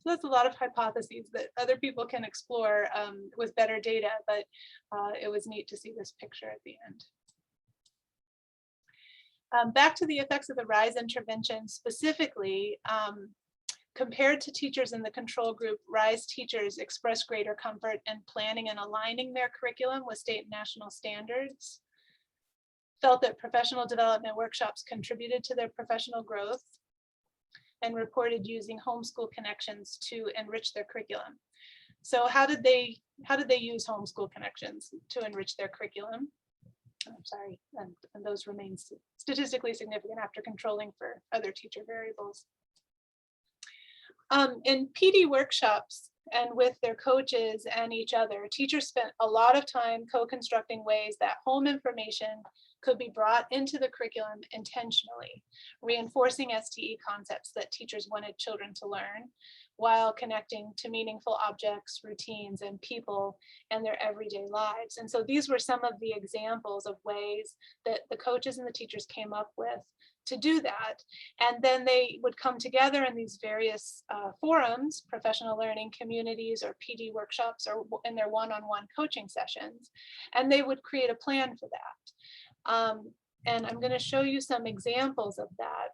So that's a lot of hypotheses that other people can explore with better data, but it was neat to see this picture at the end. Back to the effects of the RISE intervention specifically, compared to teachers in the control group, RISE teachers express greater comfort in planning and aligning their curriculum with state and national standards. felt that professional development workshops contributed to their professional growth and reported using homeschool connections to enrich their curriculum. So how did they use homeschool connections to enrich their curriculum? I'm sorry, and those remain statistically significant after controlling for other teacher variables. In PD workshops and with their coaches and each other, teachers spent a lot of time co-constructing ways that home information could be brought into the curriculum intentionally, reinforcing STE concepts that teachers wanted children to learn, while connecting to meaningful objects, routines, and people and their everyday lives. And so these were some of the examples of ways that the coaches and the teachers came up with to do that. And then they would come together in these various forums, professional learning communities or PD workshops, or in their one-on-one coaching sessions, and they would create a plan for that. And I'm going to show you some examples of that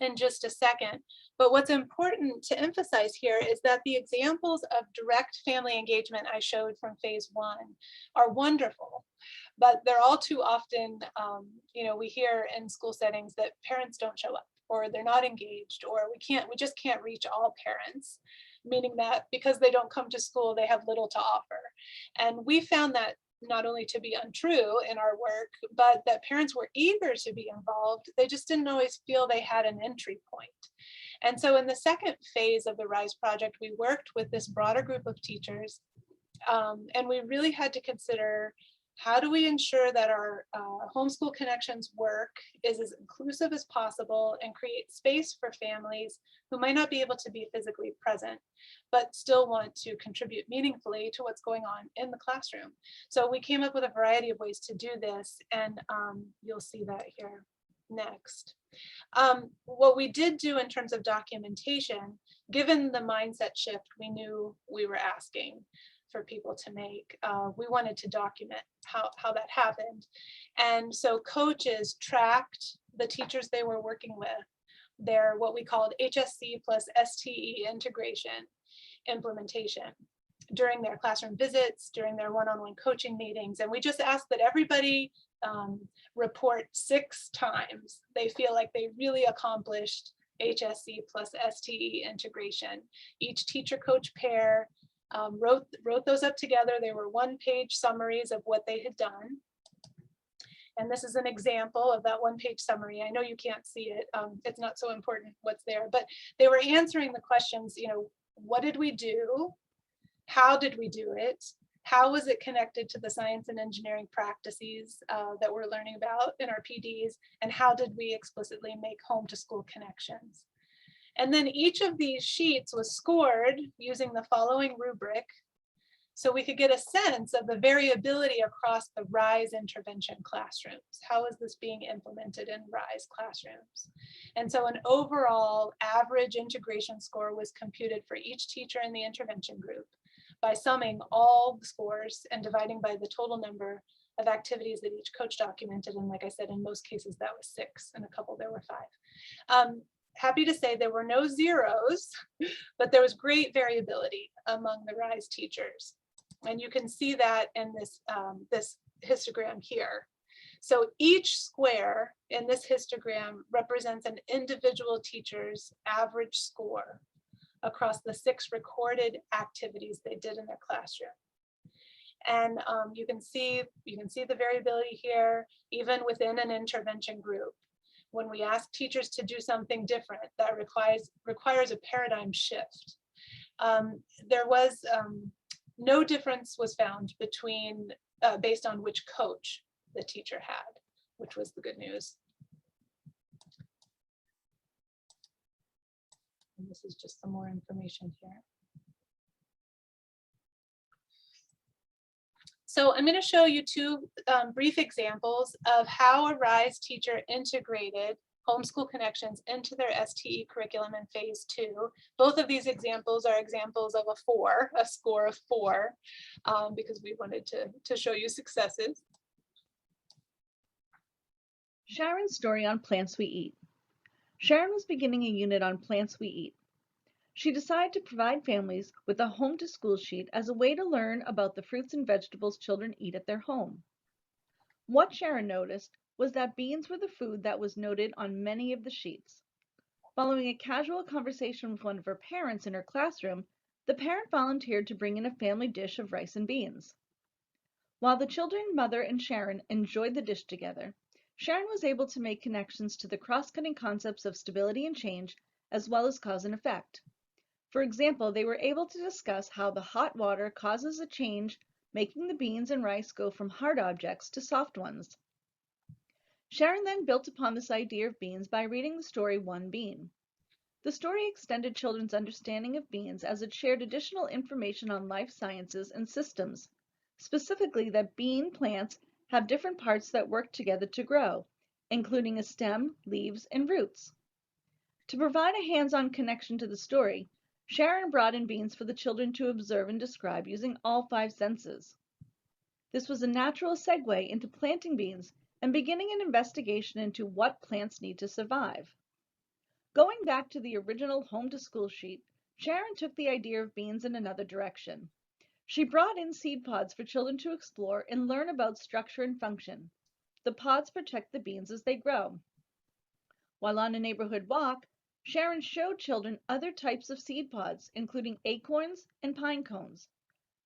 in just a second. But what's important to emphasize here is that the examples of direct family engagement I showed from phase 1 are wonderful, but they're all too often, we hear in school settings that parents don't show up, or they're not engaged, or we just can't reach all parents, meaning that because they don't come to school, they have little to offer. And we found that not only to be untrue in our work, but that parents were eager to be involved. They just didn't always feel they had an entry point. And so in the second phase of the RISE project, we worked with this broader group of teachers, and we really had to consider, how do we ensure that our homeschool connections work is as inclusive as possible and create space for families who might not be able to be physically present, but still want to contribute meaningfully to what's going on in the classroom. So we came up with a variety of ways to do this, and you'll see that here next. What we did do in terms of documentation, given the mindset shift we knew we were asking for people to make, we wanted to document how that happened. And so coaches tracked the teachers they were working with, their what we called HSC plus STE integration implementation during their classroom visits, during their one-on-one coaching meetings. And we just asked that everybody report 6 times they feel like they really accomplished HSC plus STE integration. Each teacher coach pair wrote those up together. They were 1-page summaries of what they had done. And this is an example of that 1-page summary. I know you can't see it. It's not so important what's there, but they were answering the questions, what did we do? How did we do it? How was it connected to the science and engineering practices that we're learning about in our PDs? And how did we explicitly make home to school connections? And then each of these sheets was scored using the following rubric, so we could get a sense of the variability across the RISE intervention classrooms. How is this being implemented in RISE classrooms? And so an overall average integration score was computed for each teacher in the intervention group by summing all the scores and dividing by the total number of activities that each coach documented. And like I said, in most cases that was 6, and a couple there were 5. Happy to say there were no zeros, but there was great variability among the RISE teachers. And you can see that in this, this histogram here. So each square in this histogram represents an individual teacher's average score across the 6 recorded activities they did in their classroom. And you can see the variability here, even within an intervention group. When we ask teachers to do something different, that requires a paradigm shift. There was no difference was found between based on which coach the teacher had, which was the good news. And this is just some more information here. So I'm going to show you 2 brief examples of how a RISE teacher integrated homeschool connections into their STE curriculum in phase 2. Both of these examples are examples of a score of 4, because we wanted to show you successes. Sharon's story on Plants We Eat. Sharon was beginning a unit on Plants We Eat. She decided to provide families with a home to school sheet as a way to learn about the fruits and vegetables children eat at their home. What Sharon noticed was that beans were the food that was noted on many of the sheets. Following a casual conversation with one of her parents in her classroom, the parent volunteered to bring in a family dish of rice and beans. While the children, mother, and Sharon enjoyed the dish together, Sharon was able to make connections to the cross-cutting concepts of stability and change, as well as cause and effect. For example, they were able to discuss how the hot water causes a change, making the beans and rice go from hard objects to soft ones. Sharon then built upon this idea of beans by reading the story One Bean. The story extended children's understanding of beans as it shared additional information on life sciences and systems, specifically that bean plants have different parts that work together to grow, including a stem, leaves, and roots. To provide a hands-on connection to the story, Sharon brought in beans for the children to observe and describe using all 5 senses. This was a natural segue into planting beans and beginning an investigation into what plants need to survive. Going back to the original home to school sheet, Sharon took the idea of beans in another direction. She brought in seed pods for children to explore and learn about structure and function. The pods protect the beans as they grow. While on a neighborhood walk, Sharon showed children other types of seed pods, including acorns and pine cones.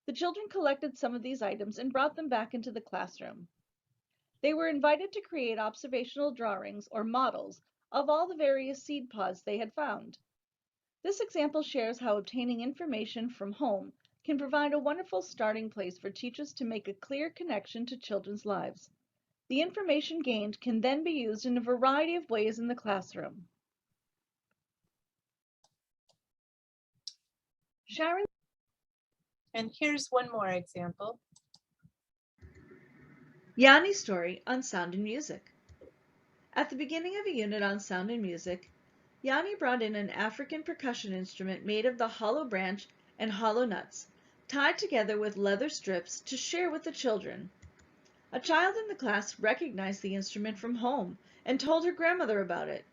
The children collected some of these items and brought them back into the classroom. They were invited to create observational drawings or models of all the various seed pods they had found. This example shares how obtaining information from home can provide a wonderful starting place for teachers to make a clear connection to children's lives. The information gained can then be used in a variety of ways in the classroom. Sharon. And here's one more example. Yanni's story on sound and music. At the beginning of a unit on sound and music, Yanni brought in an African percussion instrument made of the hollow branch and hollow nuts, tied together with leather strips to share with the children. A child in the class recognized the instrument from home and told her grandmother about it.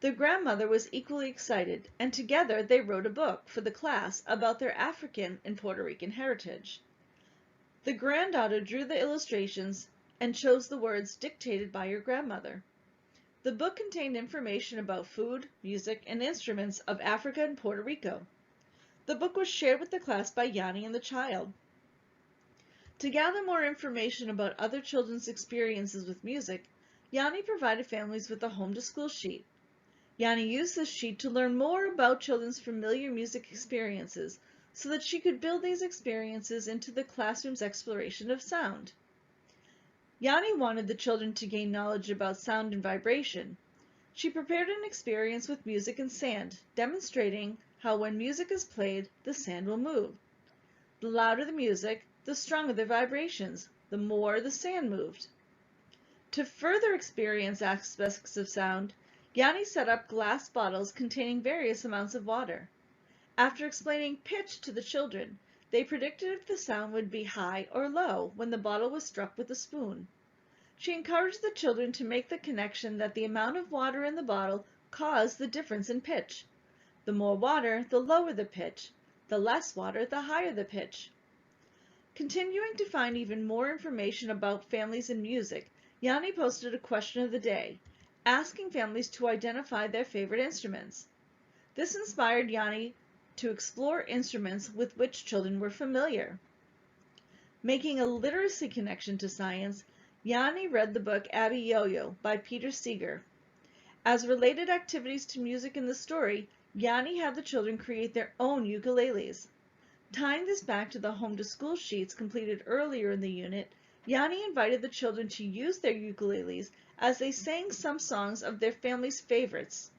The grandmother was equally excited, and together they wrote a book for the class about their African and Puerto Rican heritage. The granddaughter drew the illustrations and chose the words dictated by her grandmother. The book contained information about food, music, and instruments of Africa and Puerto Rico. The book was shared with the class by Yanni and the child. To gather more information about other children's experiences with music, Yanni provided families with a home-to-school sheet. Yanni used this sheet to learn more about children's familiar music experiences so that she could build these experiences into the classroom's exploration of sound. Yanni wanted the children to gain knowledge about sound and vibration. She prepared an experience with music and sand, demonstrating how when music is played, the sand will move. The louder the music, the stronger the vibrations, the more the sand moved. To further experience aspects of sound, Yanni set up glass bottles containing various amounts of water. After explaining pitch to the children, they predicted if the sound would be high or low when the bottle was struck with a spoon. She encouraged the children to make the connection that the amount of water in the bottle caused the difference in pitch. The more water, the lower the pitch. The less water, the higher the pitch. Continuing to find even more information about families and music, Yanni posted a question of the day, asking families to identify their favorite instruments. This inspired Yanni to explore instruments with which children were familiar. Making a literacy connection to science, Yanni read the book Abby Yo-Yo by Peter Seeger. As related activities to music in the story, Yanni had the children create their own ukuleles. Tying this back to the home-to-school sheets completed earlier in the unit, Yanni invited the children to use their ukuleles as they sang some songs of their family's favorites.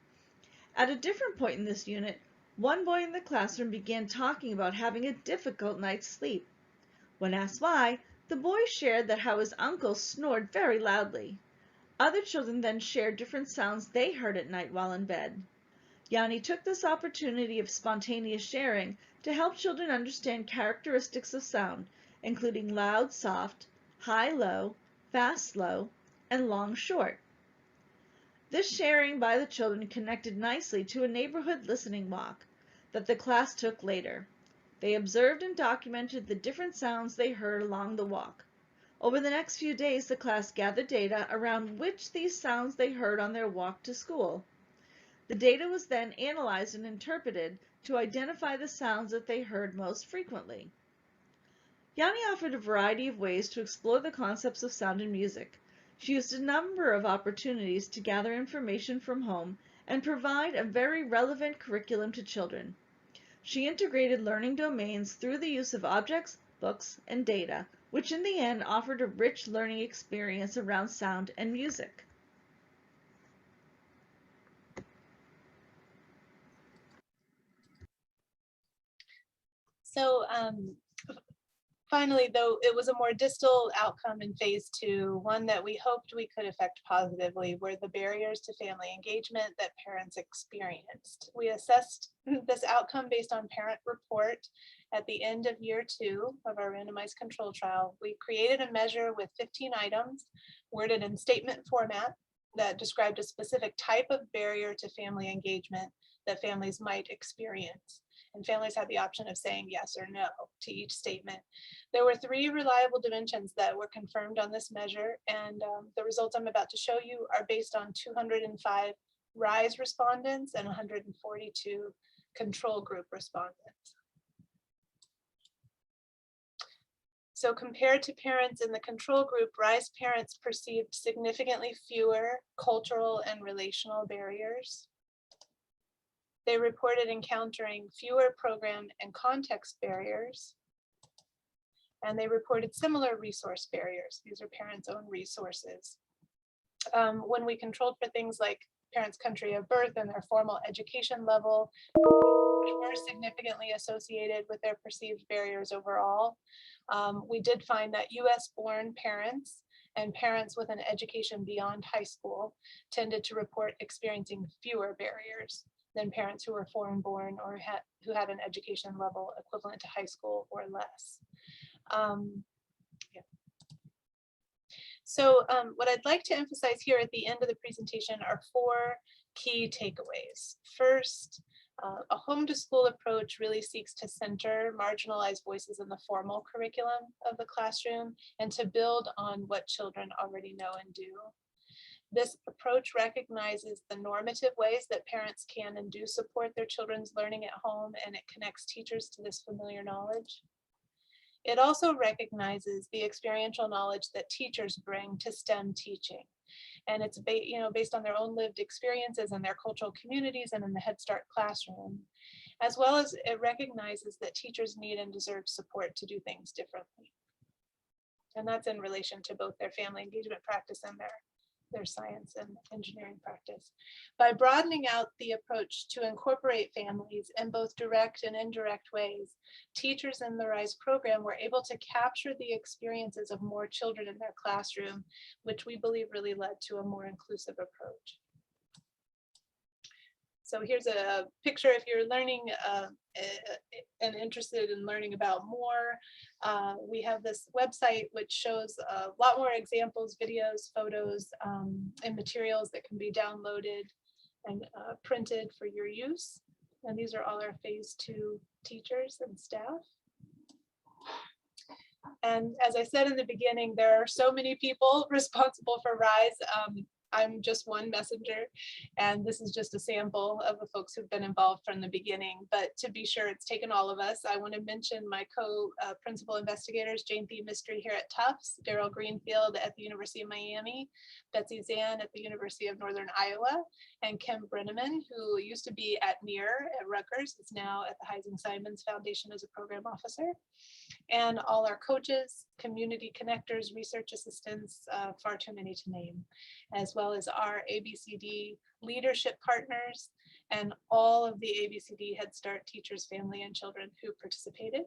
At a different point in this unit, one boy in the classroom began talking about having a difficult night's sleep. When asked why, the boy shared that how his uncle snored very loudly. Other children then shared different sounds they heard at night while in bed. Yanni took this opportunity of spontaneous sharing to help children understand characteristics of sound, including loud, soft, high, low, fast, slow, and long, short. This sharing by the children connected nicely to a neighborhood listening walk that the class took later. They observed and documented the different sounds they heard along the walk. Over the next few days, the class gathered data around which these sounds they heard on their walk to school. The data was then analyzed and interpreted to identify the sounds that they heard most frequently. Yanni offered a variety of ways to explore the concepts of sound and music. She used a number of opportunities to gather information from home and provide a very relevant curriculum to children. She integrated learning domains through the use of objects, books, and data, which in the end offered a rich learning experience around sound and music. So finally, though, it was a more distal outcome in phase 2, one that we hoped we could affect positively, were the barriers to family engagement that parents experienced. We assessed this outcome based on parent report at the end of year 2 of our randomized control trial. We created a measure with 15 items worded in statement format that described a specific type of barrier to family engagement that families might experience. And families had the option of saying yes or no to each statement. There were 3 reliable dimensions that were confirmed on this measure, and the results I'm about to show you are based on 205 RISE respondents and 142 control group respondents. So compared to parents in the control group, RISE parents perceived significantly fewer cultural and relational barriers. They reported encountering fewer program and context barriers, and they reported similar resource barriers. These are parents' own resources. When we controlled for things like parents' country of birth and their formal education level, which were significantly associated with their perceived barriers overall, we did find that US-born parents and parents with an education beyond high school tended to report experiencing fewer barriers than parents who were foreign born or who had an education level equivalent to high school or less. Yeah. So what I'd like to emphasize here at the end of the presentation are 4 key takeaways. First, a home to school approach really seeks to center marginalized voices in the formal curriculum of the classroom and to build on what children already know and do. This approach recognizes the normative ways that parents can and do support their children's learning at home, and it connects teachers to this familiar knowledge. It also recognizes the experiential knowledge that teachers bring to STEM teaching. And it's based on their own lived experiences and their cultural communities and in the Head Start classroom, as well as it recognizes that teachers need and deserve support to do things differently. And that's in relation to both their family engagement practice and their science and engineering practice. By broadening out the approach to incorporate families in both direct and indirect ways, teachers in the RISE program were able to capture the experiences of more children in their classroom, which we believe really led to a more inclusive approach. So here's a picture if you're learning and interested in learning about more. We have this website which shows a lot more examples, videos, photos, and materials that can be downloaded and printed for your use. And these are all our phase 2 teachers and staff. And as I said in the beginning, there are so many people responsible for RISE. I'm just one messenger, and this is just a sample of the folks who've been involved from the beginning. But to be sure, it's taken all of us. I want to mention my co-principal investigators, Jane Thie Mystery here at Tufts, Daryl Greenfield at the University of Miami, Betsy Zan at the University of Northern Iowa, and Kim Brenneman, who used to be at NEAR at Rutgers, is now at the Heising-Simons Foundation as a program officer, and all our coaches, community connectors, research assistants, far too many to name, as well as our ABCD leadership partners and all of the ABCD Head Start teachers, family, and children who participated.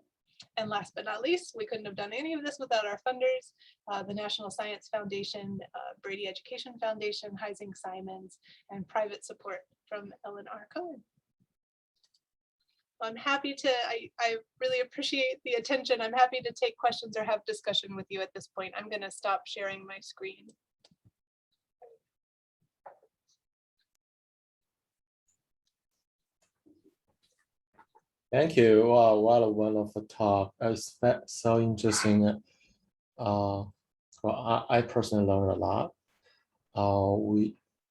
And last but not least, we couldn't have done any of this without our funders, the National Science Foundation, Brady Education Foundation, Heising-Simons, and private support from Ellen R. Cohen. I'm happy to, I really appreciate the attention. I'm happy to take questions or have discussion with you at this point. I'm going to stop sharing my screen. Thank you. Wow, what a wonderful talk. It's so interesting. Well, I personally learned a lot.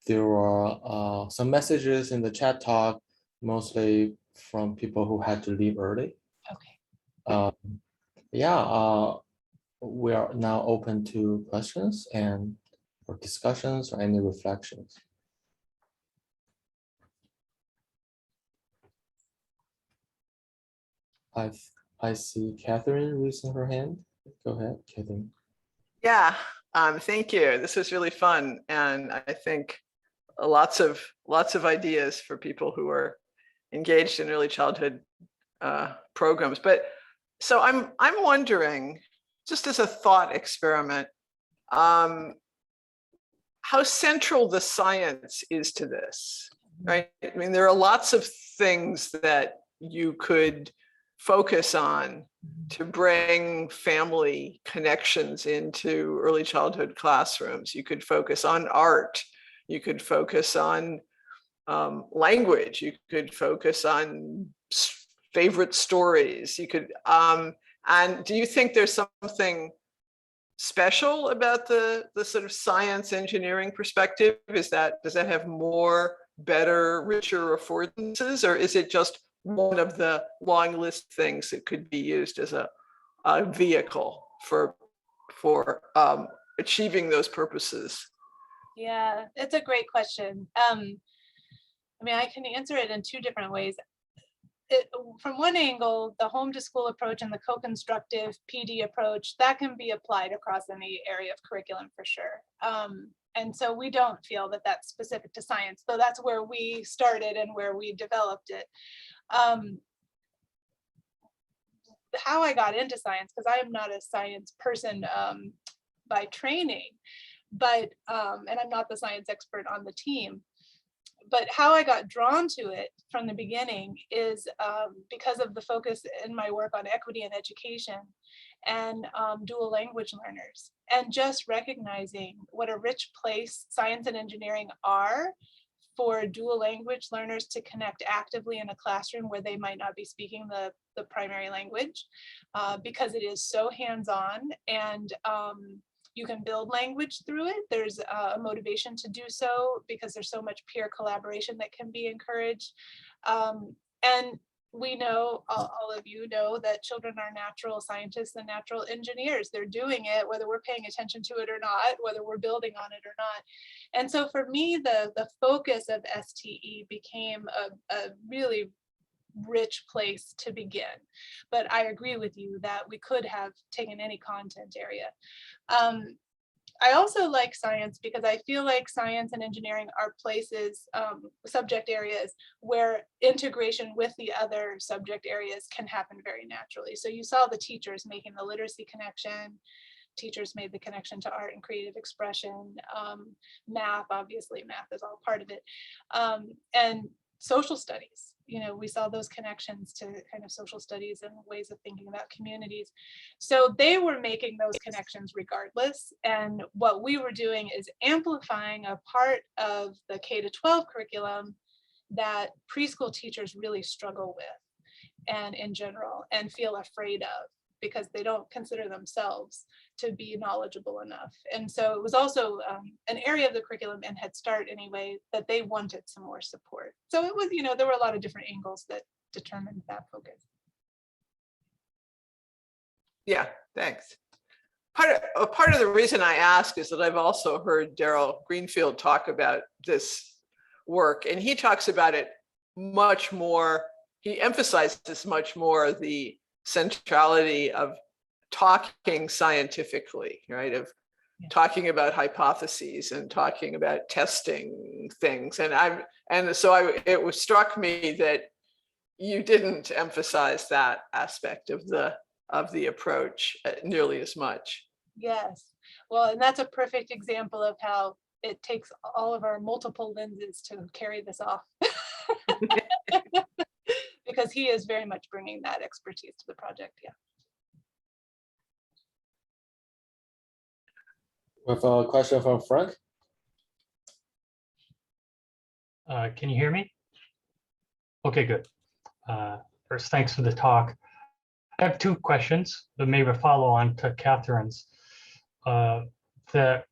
There were some messages in the chat talk, mostly from people who had to leave early. Okay. Yeah, we are now open to questions and for discussions or any reflections. I see Catherine raising her hand. Go ahead, Catherine. Yeah, thank you. This was really fun, and I think lots of ideas for people who are engaged in early childhood programs. But so I'm wondering, just as a thought experiment, how central the science is to this, right? I mean, there are lots of things that you could focus on to bring family connections into early childhood classrooms. You could focus on art. You could focus on language. You could focus on favorite stories. You could, and do you think there's something special about the sort of science engineering perspective? Does that have more, better, richer affordances, or is it just one of the long list of things that could be used as a vehicle for achieving those purposes? Yeah, it's a great question. I mean, I can answer it in two different ways. From one angle, the home to school approach and the co-constructive PD approach, that can be applied across any area of curriculum for sure. And so we don't feel that that's specific to science, though that's where we started and where we developed it. How I got into science, because I am not a science person by training, but and I'm not the science expert on the team. But how I got drawn to it from the beginning is because of the focus in my work on equity in education and dual language learners, and just recognizing what a rich place science and engineering are for dual language learners to connect actively in a classroom where they might not be speaking the primary language, because it is so hands-on, and you can build language through it. There's a motivation to do so because there's so much peer collaboration that can be encouraged. And we know, all of you know, that children are natural scientists and natural engineers. They're doing it whether we're paying attention to it or not, whether we're building on it or not. And so for me, the focus of STE became a really rich place to begin. But I agree with you that we could have taken any content area. I also like science because I feel like science and engineering are places, subject areas where integration with the other subject areas can happen very naturally. So you saw the teachers making the literacy connection. Teachers made the connection to art and creative expression. Math, obviously, math is all part of it. And social studies, you know, we saw those connections to kind of social studies and ways of thinking about communities. So they were making those connections regardless. And what we were doing is amplifying a part of the K-12 curriculum that preschool teachers really struggle with, and in general, and feel afraid of, because they don't consider themselves to be knowledgeable enough. And so it was also an area of the curriculum and Head Start anyway, that they wanted some more support. So it was, you know, there were a lot of different angles that determined that focus. Yeah, thanks. Part of the reason I ask is that I've also heard Daryl Greenfield talk about this work, and he talks about it much more. He emphasizes much more the centrality of talking scientifically, right? Of talking about hypotheses and talking about testing things. And so it struck me that you didn't emphasize that aspect of the approach nearly as much. Yes, well, and that's a perfect example of how it takes all of our multiple lenses to carry this off. Because he is very much bringing that expertise to the project. Yeah. We have a question from Frank. Can you hear me? Okay, good. First, thanks for the talk. I have two questions, but maybe a follow on to Catherine's. that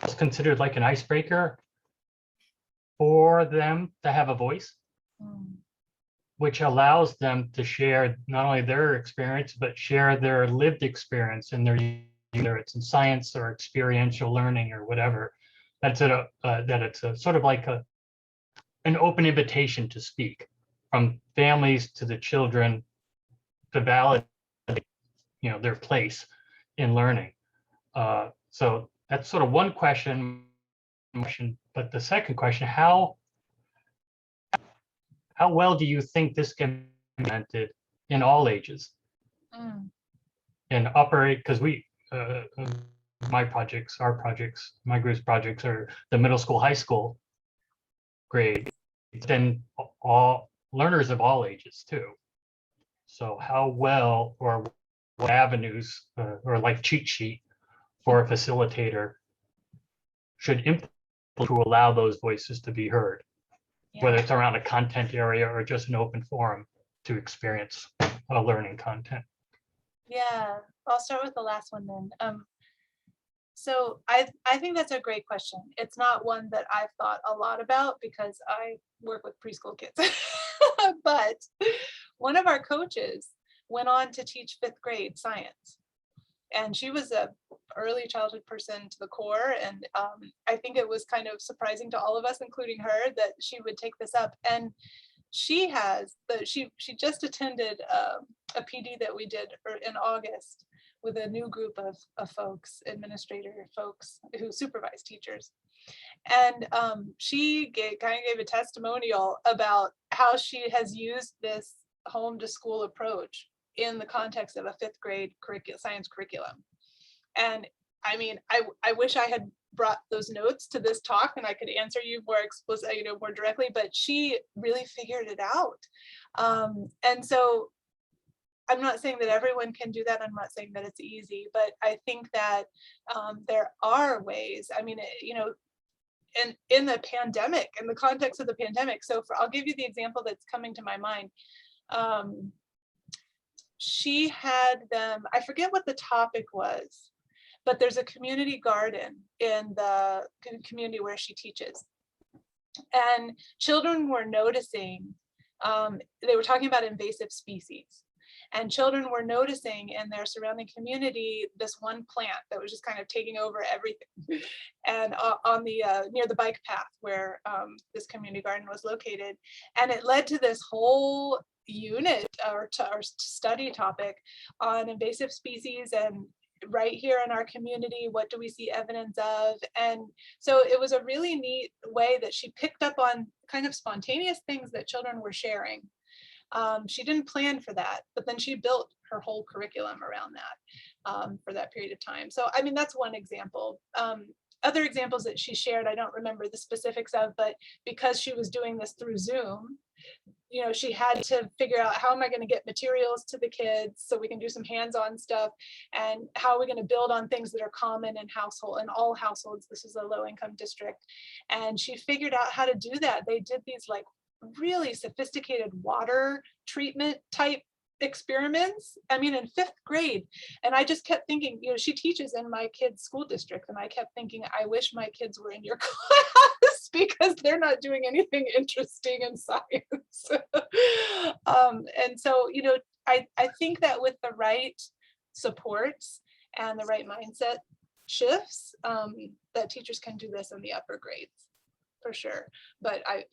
was considered like an icebreaker for them to have a voice, which allows them to share not only their experience, but share their lived experience in their, either it's in science or experiential learning or whatever. That it's a sort of like an open invitation to speak from families to the children to validate, their place in learning. So that's sort of one question, but the second question, how well do you think this can be implemented in all ages? And operate, because my projects, our projects, my group's projects are the middle school, high school grade, then all learners of all ages too. So how well, or what avenues, or like cheat sheet for a facilitator should implement to allow those voices to be heard, whether it's around a content area or just an open forum to experience a learning content. Yeah, I'll start with the last one then. So I think that's a great question. It's not one that I've thought a lot about because I work with preschool kids. But one of our coaches went on to teach 5th grade science. And she was a early childhood person to the core. And I think it was kind of surprising to all of us, including her, that she would take this up. And she just attended a PD that we did in August with a new group of folks, administrator folks who supervise teachers. And she kind of gave a testimonial about how she has used this home to school approach in the context of a 5th grade science curriculum. And I mean, I wish I had brought those notes to this talk and I could answer you more explicit, more directly, but she really figured it out. And so I'm not saying that everyone can do that. I'm not saying that it's easy, but I think that there are ways. I mean, in the pandemic, in the context of the pandemic. So I'll give you the example that's coming to my mind. She had them, I forget what the topic was, but there's a community garden in the community where she teaches. And children were noticing, they were talking about invasive species. And children were noticing in their surrounding community this one plant that was just kind of taking over everything. And on the near the bike path where this community garden was located. And it led to this whole unit or study topic on invasive species and right here in our community, what do we see evidence of? And so it was a really neat way that she picked up on kind of spontaneous things that children were sharing. She didn't plan for that, but then she built her whole curriculum around that for that period of time. So, I mean, that's one example. Other examples that she shared, I don't remember the specifics of, but because she was doing this through Zoom, she had to figure out how am I going to get materials to the kids so we can do some hands-on stuff, and how are we going to build on things that are common in all households. This is a low-income district, and she figured out how to do that. They did these like really sophisticated water treatment type experiments, I mean, in 5th grade. And I just kept thinking, she teaches in my kids' school district, and I kept thinking, I wish my kids were in your class because they're not doing anything interesting in science. And so, I think that with the right supports and the right mindset shifts, that teachers can do this in the upper grades for sure. But I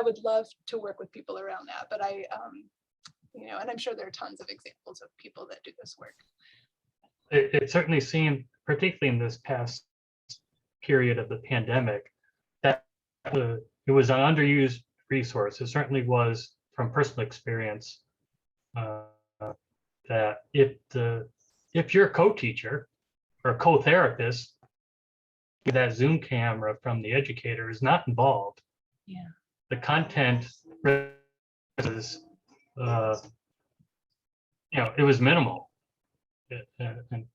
would love to work with people around that, but and I'm sure there are tons of examples of people that do this work. It certainly seemed, particularly in this past period of the pandemic, that it was an underused resource. It certainly was, from personal experience, that if you're a co-teacher or a co-therapist, that Zoom camera from the educator is not involved. Yeah. The content is, it was minimal. And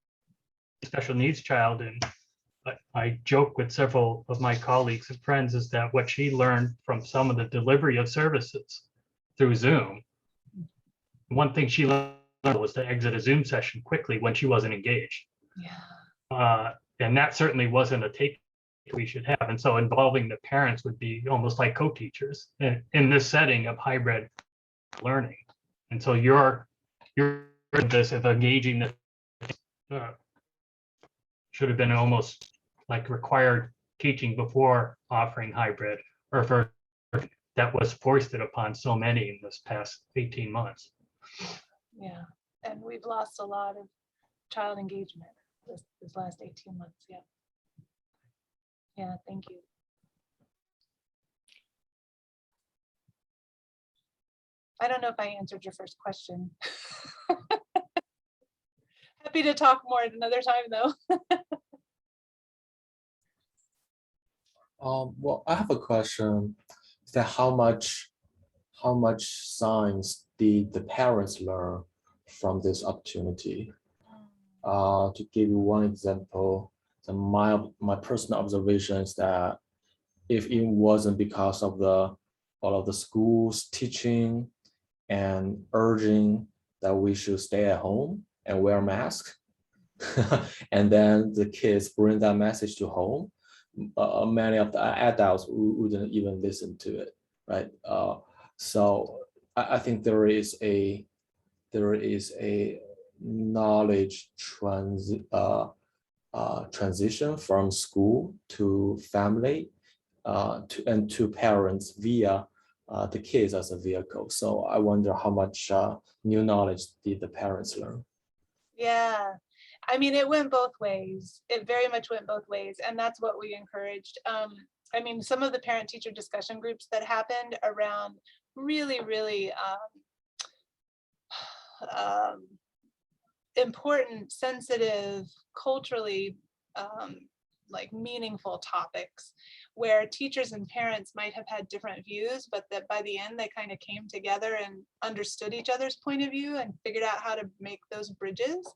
special needs child, and I joke with several of my colleagues and friends, is that what she learned from some of the delivery of services through Zoom, one thing she learned was to exit a Zoom session quickly when she wasn't engaged. Yeah. And that certainly wasn't a take we should have. And so involving the parents would be almost like co-teachers in this setting of hybrid learning. And so you're this of engaging the should have been almost like required teaching before offering hybrid, or for that was foisted upon so many in this past 18 months. Yeah, and we've lost a lot of child engagement this last 18 months. Yeah. Yeah, thank you. I don't know if I answered your first question. Happy to talk more at another time though. Well, I have a question. Is that how much science did the parents learn from this opportunity? To give you one example, my personal observation is that if it wasn't because of all of the schools teaching and urging that we should stay at home and wear masks, and then the kids bring that message to home, many of the adults wouldn't even listen to it, right? So I think there is a knowledge transition from school to family to parents via the kids as a vehicle. So I wonder how much new knowledge did the parents learn? Yeah, I mean, it went both ways. It very much went both ways. And that's what we encouraged. I mean, some of the parent-teacher discussion groups that happened around really, really important, sensitive, culturally like meaningful topics where teachers and parents might have had different views, but that by the end they kind of came together and understood each other's point of view and figured out how to make those bridges.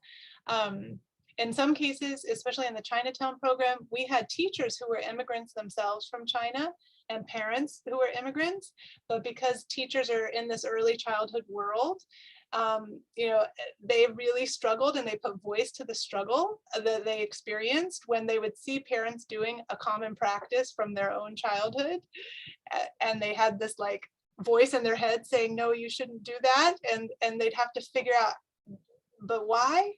In some cases, especially in the Chinatown program, we had teachers who were immigrants themselves from China and parents who were immigrants, but because teachers are in this early childhood world, you know, they really struggled and they put voice to the struggle that they experienced when they would see parents doing a common practice from their own childhood. And they had this like voice in their head saying, no, you shouldn't do that. And they'd have to figure out, but why?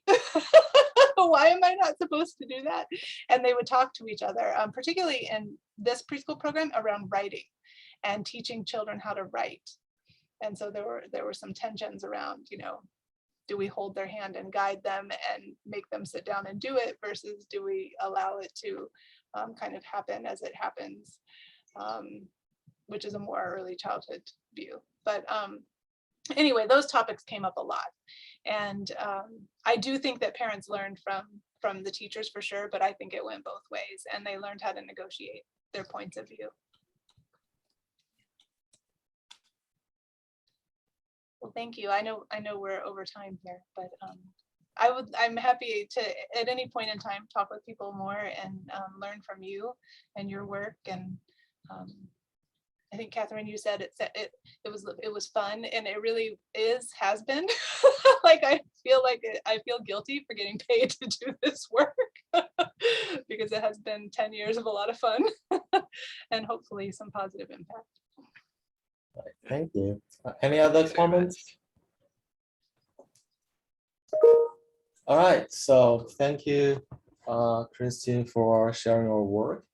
Why am I not supposed to do that? And they would talk to each other, particularly in this preschool program around writing and teaching children how to write. And so there were some tensions around, you know, do we hold their hand and guide them and make them sit down and do it versus do we allow it to kind of happen as it happens, which is a more early childhood view. But anyway, those topics came up a lot. And I do think that parents learned from the teachers for sure, but I think it went both ways and they learned how to negotiate their points of view. Well, thank you. I know we're over time here, but I'm happy to at any point in time talk with people more and learn from you and your work. And I think Catherine, you said it was fun, and it really has been. Like I feel guilty for getting paid to do this work because it has been 10 years of a lot of fun and hopefully some positive impact. Thank you. Any other comments? All right, so thank you, Christine, for sharing your work.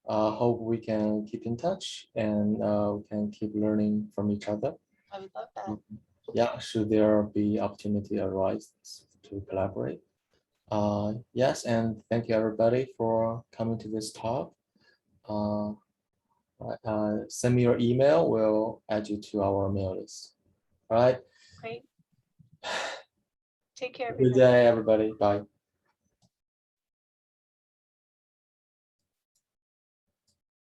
Hope we can keep in touch and we can keep learning from each other. I would love that. Yeah, should there be opportunity arise to collaborate. Yes, and thank you everybody for coming to this talk. Send me your email, we'll add you to our mail list. All right. Great. Take care, Good everybody. day, everybody. Bye.